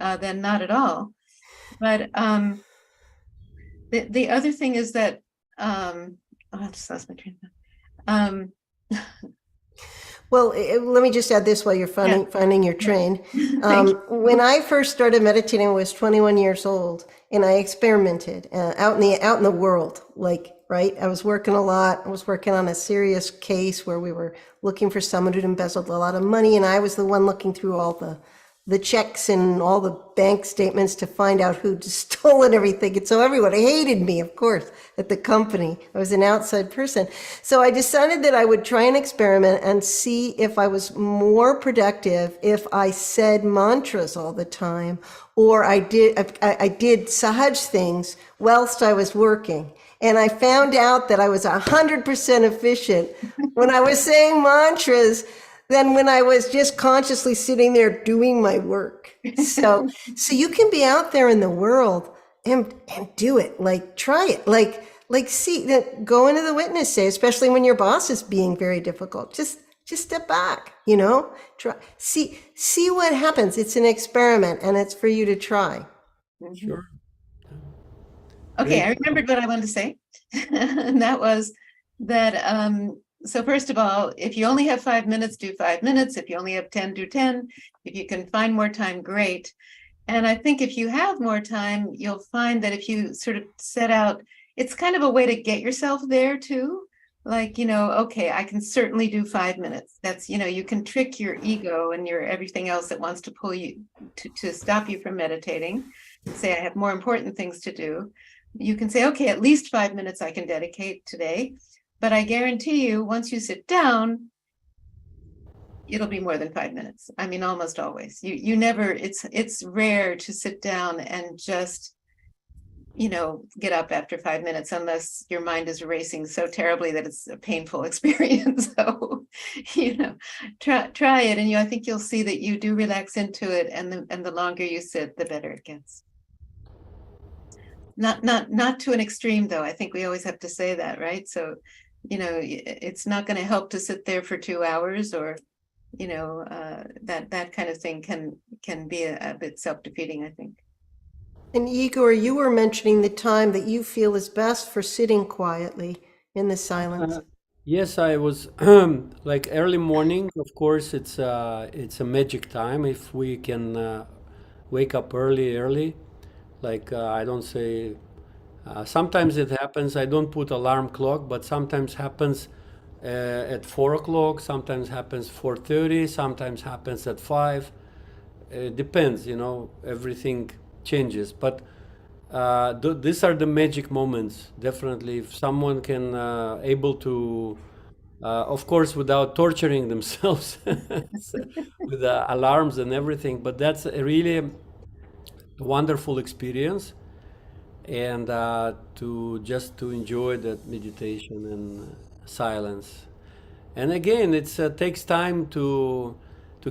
than not at all. But the other thing is that I just lost my train of thought. Well, let me just add this while you're finding your train. When I first started meditating, I was 21 years old, and I experimented out in the world. Like, right, I was working a lot. I was working on a serious case where we were looking for someone who'd embezzled a lot of money, and I was the one looking through all the checks and all the bank statements to find out who'd stolen everything. And so everyone hated me, of course, at the company. I was an outside person. So I decided that I would try an experiment and see if I was more productive if I said mantras all the time, or I did Sahaj things whilst I was working. And I found out that I was 100% efficient when I was saying mantras than when I was just consciously sitting there doing my work. So you can be out there in the world and do it. Like, try it. Like see, go into the witness day, especially when your boss is being very difficult. Just step back, try, see what happens. It's an experiment, and it's for you to try. Sure. Okay, Great. I remembered what I wanted to say. And that was that, so first of all, if you only have 5 minutes, do 5 minutes. If you only have 10, do 10. If you can find more time, great. And I think if you have more time, you'll find that if you sort of set out, it's kind of a way to get yourself there too. Like, okay, I can certainly do 5 minutes. That's, you can trick your ego and your everything else that wants to pull you to stop you from meditating. Say, I have more important things to do. You can say, okay, at least 5 minutes I can dedicate today. But I guarantee you, once you sit down, it'll be more than 5 minutes. I mean, almost always. You never, it's rare to sit down and just, get up after 5 minutes, unless your mind is racing so terribly that it's a painful experience. So, try it. And I think you'll see that you do relax into it. And the longer you sit, the better it gets. Not to an extreme, though. I think we always have to say that, right? So, it's not going to help to sit there for 2 hours, or, that kind of thing can be a bit self-defeating, I think. And Igor, you were mentioning the time that you feel is best for sitting quietly in the silence. Yes, I was like early morning. Of course, it's a magic time if we can wake up early. Like I don't say. Sometimes it happens. I don't put alarm clock, but sometimes happens at 4 o'clock. Sometimes happens 4:30. Sometimes happens at 5. It depends. Everything changes. But these are the magic moments. Definitely, if someone can able to, of course, without torturing themselves with alarms and everything. But that's a really wonderful experience, and to just to enjoy that meditation and silence. And again, it takes time to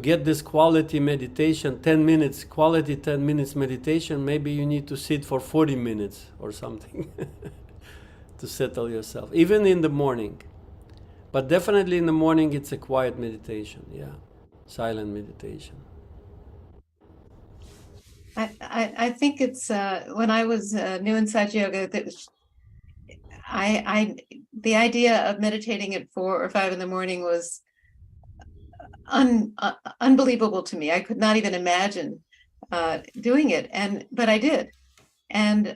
get this quality meditation. 10 minutes quality, 10 minutes meditation. Maybe you need to sit for 40 minutes or something to settle yourself, even in the morning. But definitely in the morning, it's a quiet meditation. Yeah, silent meditation. I think it's when I was new in Sahaja Yoga that I the idea of meditating at 4 or 5 in the morning was unbelievable to me. I could not even imagine doing it, but I did, and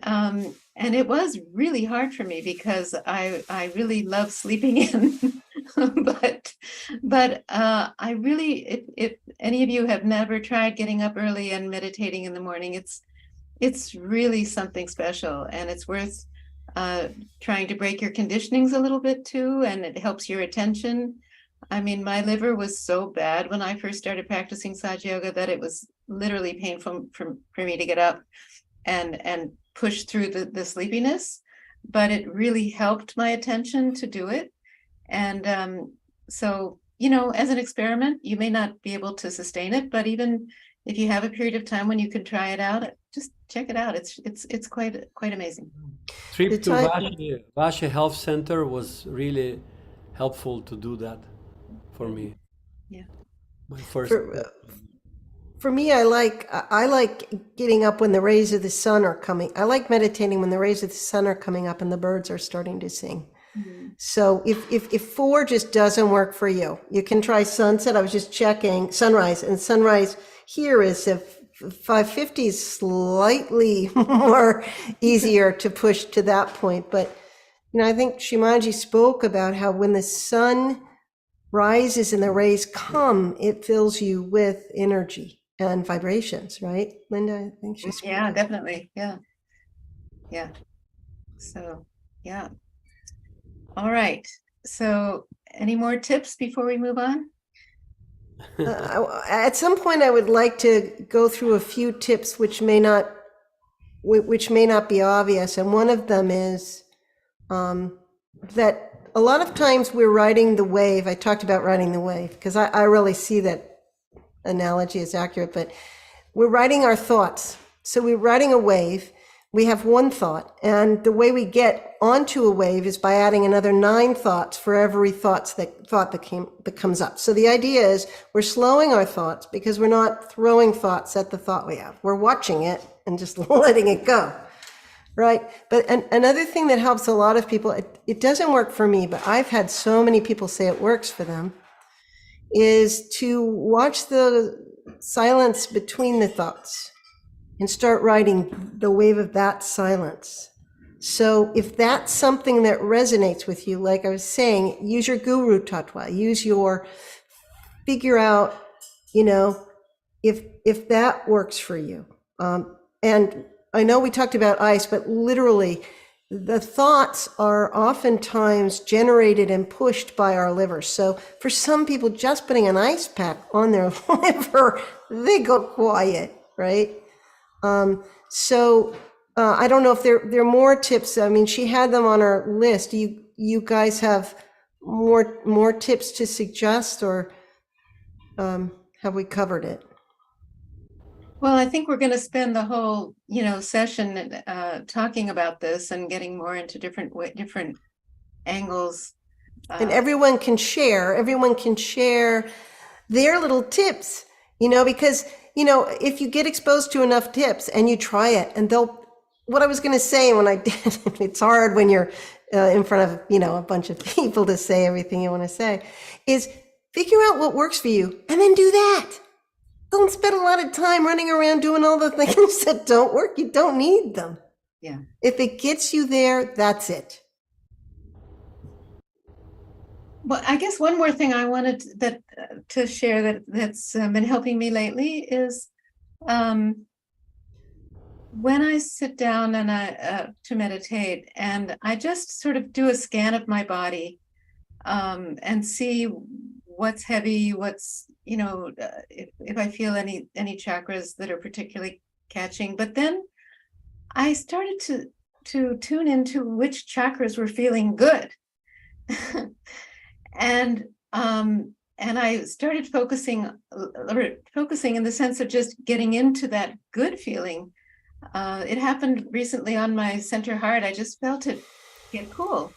it was really hard for me because I really love sleeping in. but I really, if any of you have never tried getting up early and meditating in the morning, it's really something special, and it's worth trying to break your conditionings a little bit too, and it helps your attention. I mean, my liver was so bad when I first started practicing Sahaja Yoga that it was literally painful for me to get up and push through the sleepiness, but it really helped my attention to do it. And so, as an experiment, you may not be able to sustain it, but even if you have a period of time when you can try it out, just check it out. It's quite amazing. Trip The to time, Vashi Health Center was really helpful to do that for me. Yeah. My first. for, for me, I like getting up when the rays of the sun are coming. I like meditating when the rays of the sun are coming up and the birds are starting to sing. So if 4 just doesn't work for you, you can try sunset. I was just checking sunrise, and sunrise here is if 5:50 is slightly more easier to push to that point. But I think Shri Mataji spoke about how when the sun rises and the rays come, it fills you with energy and vibrations, right, Linda? I think she's Yeah, definitely. Yeah. So, yeah. All right. So, any more tips before we move on? At some point, I would like to go through a few tips which may not be obvious, and one of them is that a lot of times we're riding the wave. I talked about riding the wave because I really see that analogy is accurate, but we're riding our thoughts. So we're riding a wave. We have one thought, and the way we get onto a wave is by adding another 9 thoughts for every thought that comes up. So the idea is we're slowing our thoughts because we're not throwing thoughts at the thought we have. We're watching it and just letting it go, right? But another thing that helps a lot of people, it doesn't work for me, but I've had so many people say it works for them, is to watch the silence between the thoughts and start riding the wave of that silence. So if that's something that resonates with you, like I was saying, use your guru tattva, figure out, if that works for you. And I know we talked about ice, but literally the thoughts are oftentimes generated and pushed by our liver. So for some people, just putting an ice pack on their liver, they go quiet, right? I don't know if there are more tips. I mean, she had them on her list. You guys have more tips to suggest, or have we covered it? Well, I think we're going to spend the whole, session talking about this and getting more into different angles. And everyone can share their little tips, because, if you get exposed to enough tips and you try it, and what I was going to say when I did, it's hard when you're in front of, a bunch of people to say everything you want to say, is figure out what works for you and then do that. Don't spend a lot of time running around doing all the things that don't work. You don't need them. Yeah. If it gets you there, that's it. Well, I guess one more thing I wanted to share that's been helping me lately is when I sit down and to meditate, and I just sort of do a scan of my body and see what's heavy, what's, if I feel any chakras that are particularly catching. But then I started to tune into which chakras were feeling good. And I started focusing in the sense of just getting into that good feeling. It happened recently on my center heart. I just felt it get cool.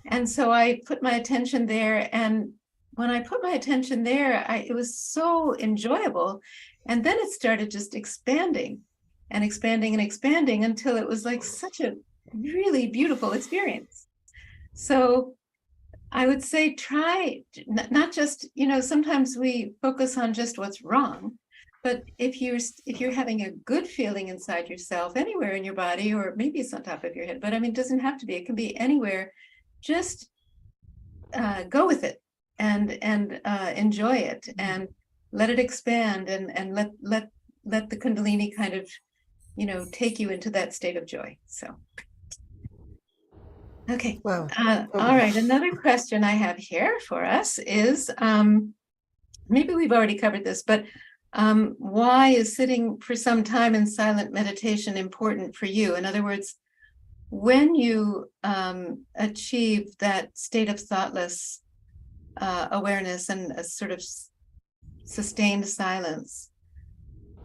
And so I put my attention there. And when I put my attention there, it was so enjoyable. And then it started just expanding and expanding and expanding until it was like such a really beautiful experience. So I would say try not just, sometimes we focus on just what's wrong, but if you're having a good feeling inside yourself, anywhere in your body, or maybe it's on top of your head, but I mean, it doesn't have to be, it can be anywhere, just go with it and enjoy it and let it expand and let the Kundalini kind of, take you into that state of joy. So. Okay. Wow. All right. Another question I have here for us is, maybe we've already covered this, but why is sitting for some time in silent meditation important for you? In other words, when you achieve that state of thoughtless awareness and a sort of sustained silence,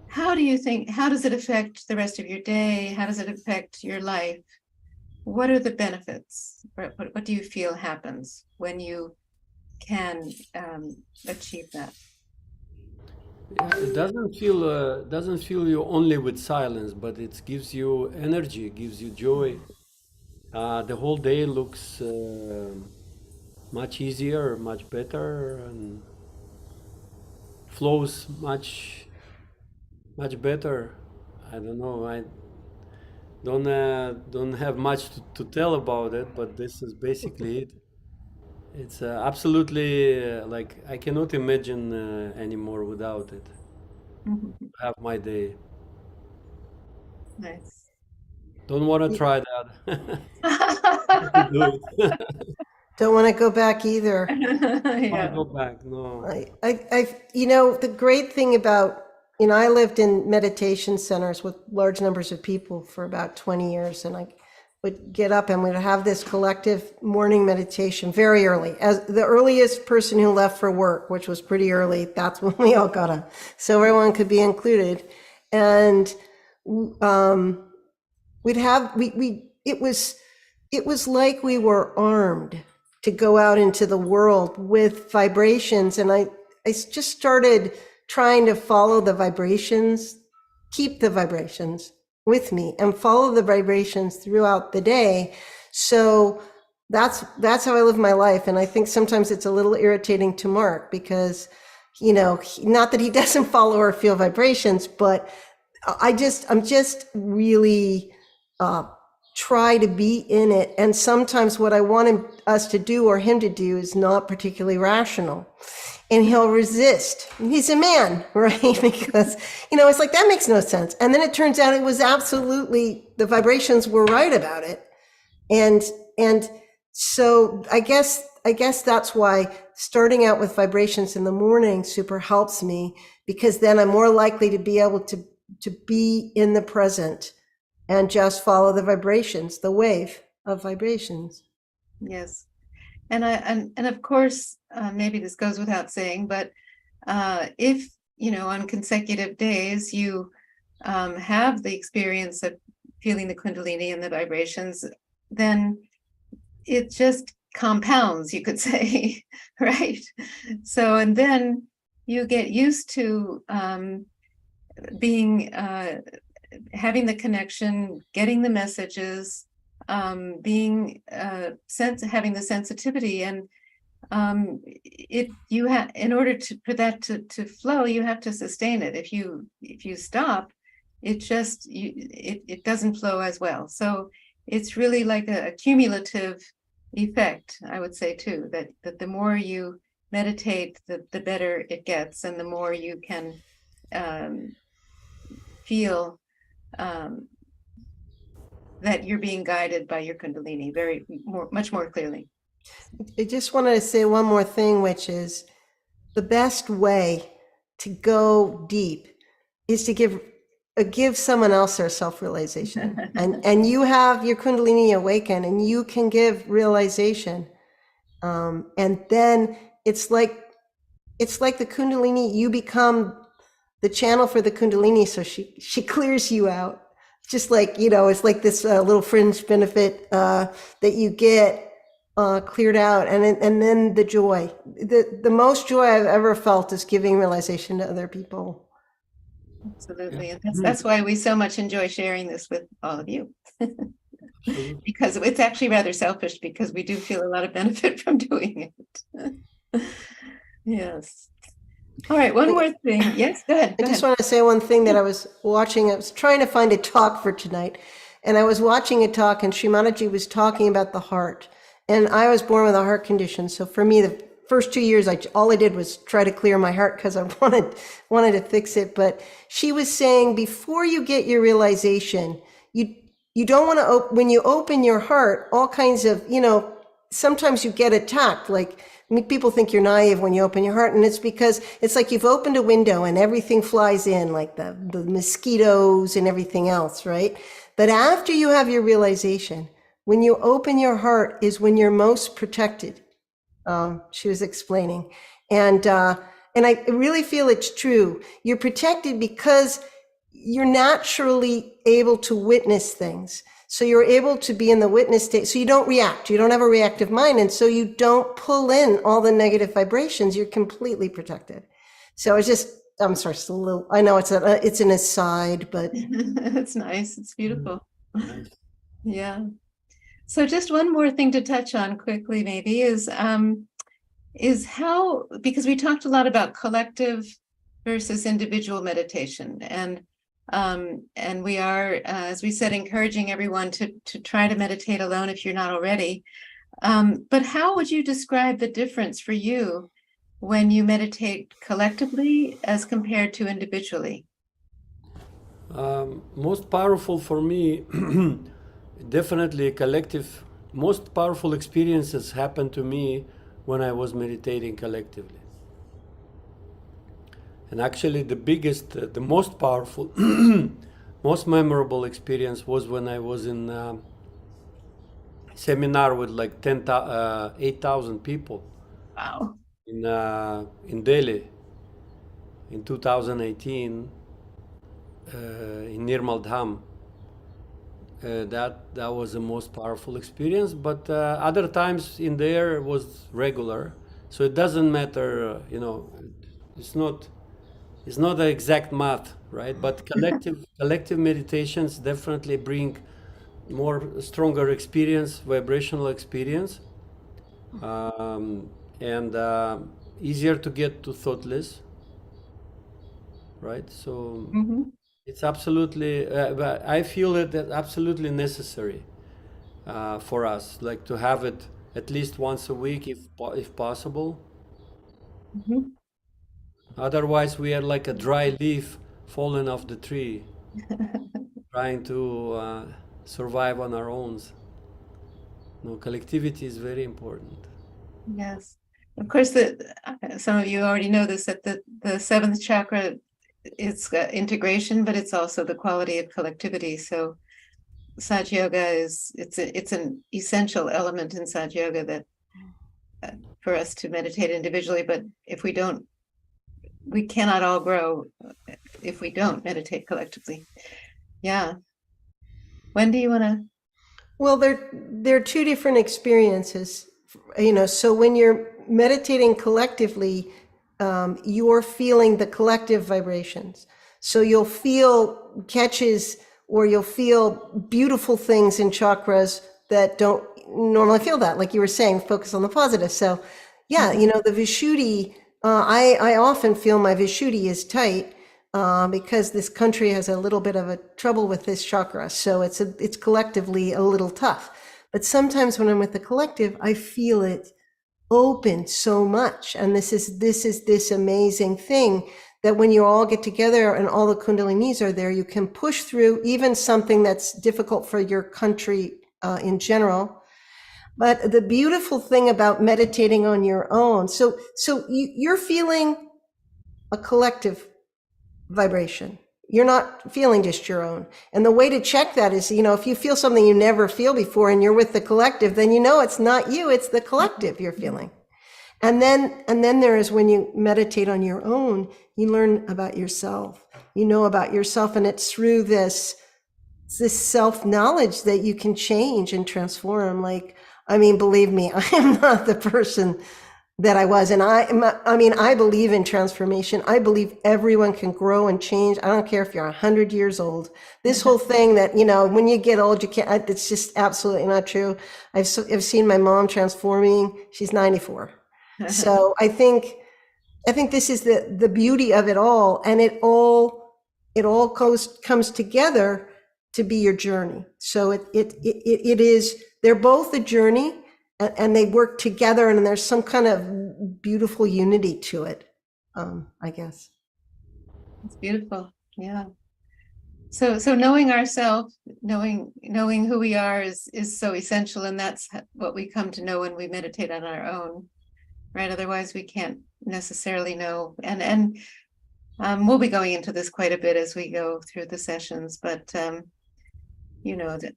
how does it affect the rest of your day? How does it affect your life? What are the benefits? What do you feel happens when you can achieve that? Yeah, it doesn't fill you only with silence, but it gives you energy, it gives you joy. The whole day looks much easier, much better, and flows much better. I don't know. I don't have much to tell about it, but this is basically it. It's absolutely like I cannot imagine anymore without it. Have my day. Nice. Don't want to try that. Do it. Don't want to go back either. Want to Yeah. go back? No. The great thing about, I lived in meditation centers with large numbers of people for about 20 years, and I would get up and we'd have this collective morning meditation very early. As the earliest person who left for work, which was pretty early, that's when we all got up, so everyone could be included. And it was like we were armed to go out into the world with vibrations. And I just started trying to follow the vibrations, keep the vibrations with me and follow the vibrations throughout the day. So that's how I live my life. And I think sometimes it's a little irritating to Mark because, not that he doesn't follow or feel vibrations, but I'm just really try to be in it. And sometimes what I want us to do or him to do is not particularly rational. And he'll resist. He's a man, right? Because, it's like, that makes no sense. And then it turns out it was absolutely, the vibrations were right about it. And so I guess that's why starting out with vibrations in the morning super helps me, because then I'm more likely to be able to be in the present and just follow the vibrations, the wave of vibrations. Yes. And of course, maybe this goes without saying, but if, on consecutive days, you have the experience of feeling the Kundalini and the vibrations, then it just compounds, you could say, right? So, and then you get used to having the connection, getting the messages, being having the sensitivity, and you have, in order for that to flow, you have to sustain it. If you stop, it doesn't flow as well. So it's really like a cumulative effect, I would say too, that the more you meditate, the better it gets, and the more you can feel that you're being guided by your Kundalini much more clearly. I just wanted to say one more thing, which is the best way to go deep is to give someone else their self-realization. and you have your Kundalini awaken, and you can give realization. And then it's like the Kundalini, you become the channel for the Kundalini, so she clears you out. Just like, it's like this little fringe benefit that you get cleared out, and then the joy. The most joy I've ever felt is giving realization to other people. Absolutely, and that's why we so much enjoy sharing this with all of you. Because it's actually rather selfish, because we do feel a lot of benefit from doing it. Yes. All right, one more thing. Yes, go ahead. I just want to say one thing that I was watching. I was trying to find a talk for tonight, and I was watching a talk, and Shri Mataji was talking about the heart. And I was born with a heart condition. So for me, the first 2 years, all I did was try to clear my heart because I wanted to fix it. But she was saying, before you get your realization, you don't want to, when you open your heart, all kinds of, sometimes you get attacked. Like, people think you're naive when you open your heart, and it's because it's like you've opened a window and everything flies in, like the mosquitoes and everything else, right? But after you have your realization, when you open your heart is when you're most protected. She was explaining, and I really feel it's true. You're protected because you're naturally able to witness things. So you're able to be in the witness state. So you don't react. You don't have a reactive mind. And so you don't pull in all the negative vibrations. You're completely protected. So it's just, I'm sorry, it's a little, I know it's an aside, but. It's nice. It's beautiful. Yeah. So just one more thing to touch on quickly, maybe, is how, because we talked a lot about collective versus individual meditation, and we are, as we said, encouraging everyone to try to meditate alone if you're not already. But how would you describe the difference for you when you meditate collectively as compared to individually? Most powerful for me, definitely collective. Most powerful experiences happened to me when I was meditating collectively. And actually the biggest, the most powerful, most memorable experience was when I was in a seminar with like 8,000 people. Wow. In Delhi in 2018, in Nirmal Dham. That was the most powerful experience, but other times in there was regular, so it doesn't matter, it's not the exact math, right? But collective meditations definitely bring stronger experience, vibrational experience, and easier to get to thoughtless, right? So it's absolutely, I feel that that's absolutely necessary for us, like to have it at least once a week, if possible. Otherwise, we are like a dry leaf falling off the tree, trying to survive on our own. No, collectivity is very important. Yes. Of course, some of you already know this, that the seventh chakra, it's integration, but it's also the quality of collectivity. So Sahaja Yoga it's an essential element in Sahaja Yoga that for us to meditate individually, but if we cannot all grow if we don't meditate collectively. Yeah. When do you want to? Well, they're two different experiences, so when you're meditating collectively, you're feeling the collective vibrations. So you'll feel catches, or you'll feel beautiful things in chakras that don't normally feel that, like you were saying, focus on the positive. So yeah, the Vishuddhi, I often feel my Vishuddhi is tight because this country has a little bit of a trouble with this chakra. So it's collectively a little tough. But sometimes when I'm with the collective, I feel it open so much. And this is this amazing thing that when you all get together and all the kundalinis are there, you can push through even something that's difficult for your country in general. But the beautiful thing about meditating on your own, so you're feeling a collective vibration. You're not feeling just your own. And the way to check that is, if you feel something you never feel before and you're with the collective, then it's not you, it's the collective you're feeling. And then there is when you meditate on your own, you learn about yourself. You know about yourself, and it's through this self-knowledge that you can change and transform. Believe me, I am not the person that I was. And I believe in transformation. I believe everyone can grow and change. I don't care if you're 100 years old. This whole thing that, when you get old, you can't, it's just absolutely not true. I've seen my mom transforming. She's 94. So I think this is the beauty of it all. And it all comes together to be your journey. So it is, they're both a journey, and they work together, and there's some kind of beautiful unity to it, I guess. It's beautiful. Yeah. So knowing ourselves, knowing who we are is so essential, and that's what we come to know when we meditate on our own, right? Otherwise, we can't necessarily know. And we'll be going into this quite a bit as we go through the sessions, but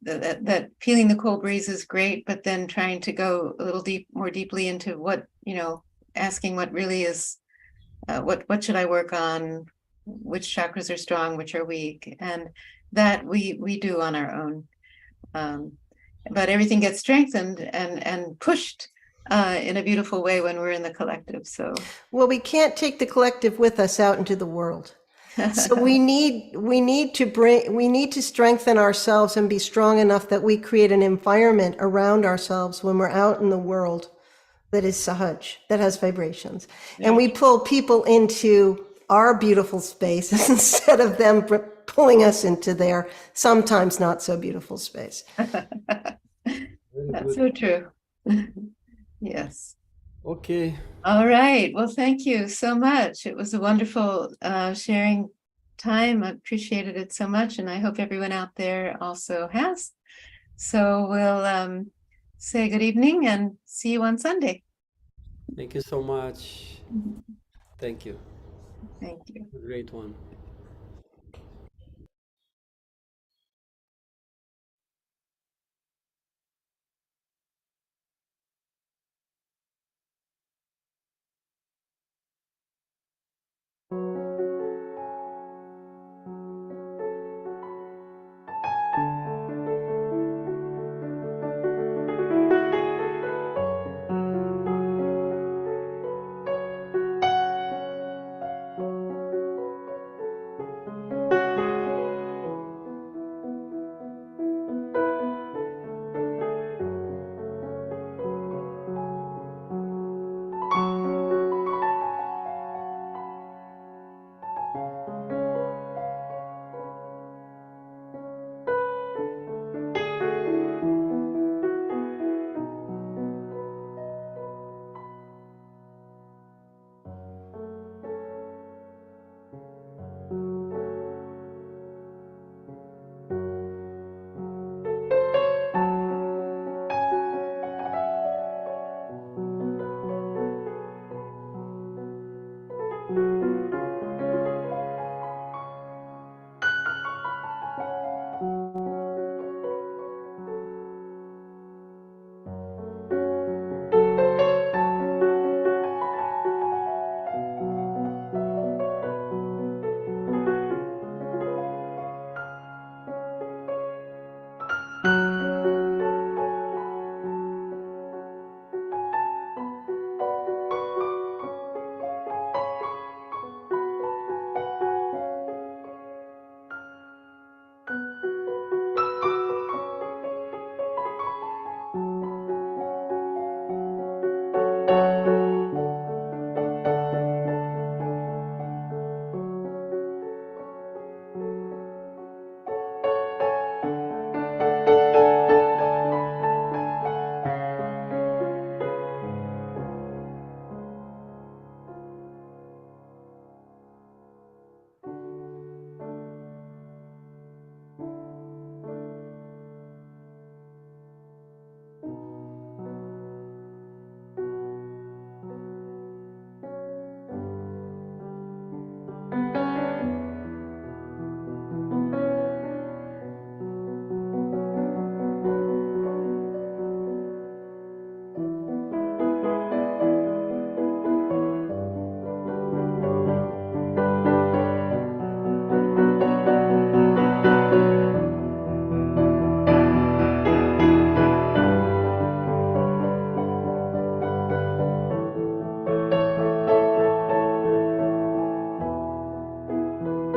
that feeling the cold breeze is great, but then trying to go a little more deeply into what, asking what really is, what should I work on, which chakras are strong, which are weak, and that we do on our own. But everything gets strengthened and pushed in a beautiful way when we're in the collective. So, well, we can't take the collective with us out into the world. So we need to strengthen ourselves and be strong enough that we create an environment around ourselves when we're out in the world that is Sahaj, that has vibrations. Yeah. And we pull people into our beautiful space instead of them pulling us into their sometimes not so beautiful space. That's so true. Yes. Okay. All right. Well, thank you so much. It was a wonderful sharing time. I appreciated it so much, and I hope everyone out there also has. So we'll say good evening and see you on Sunday. Thank you so much. Thank you. Thank you. Great one.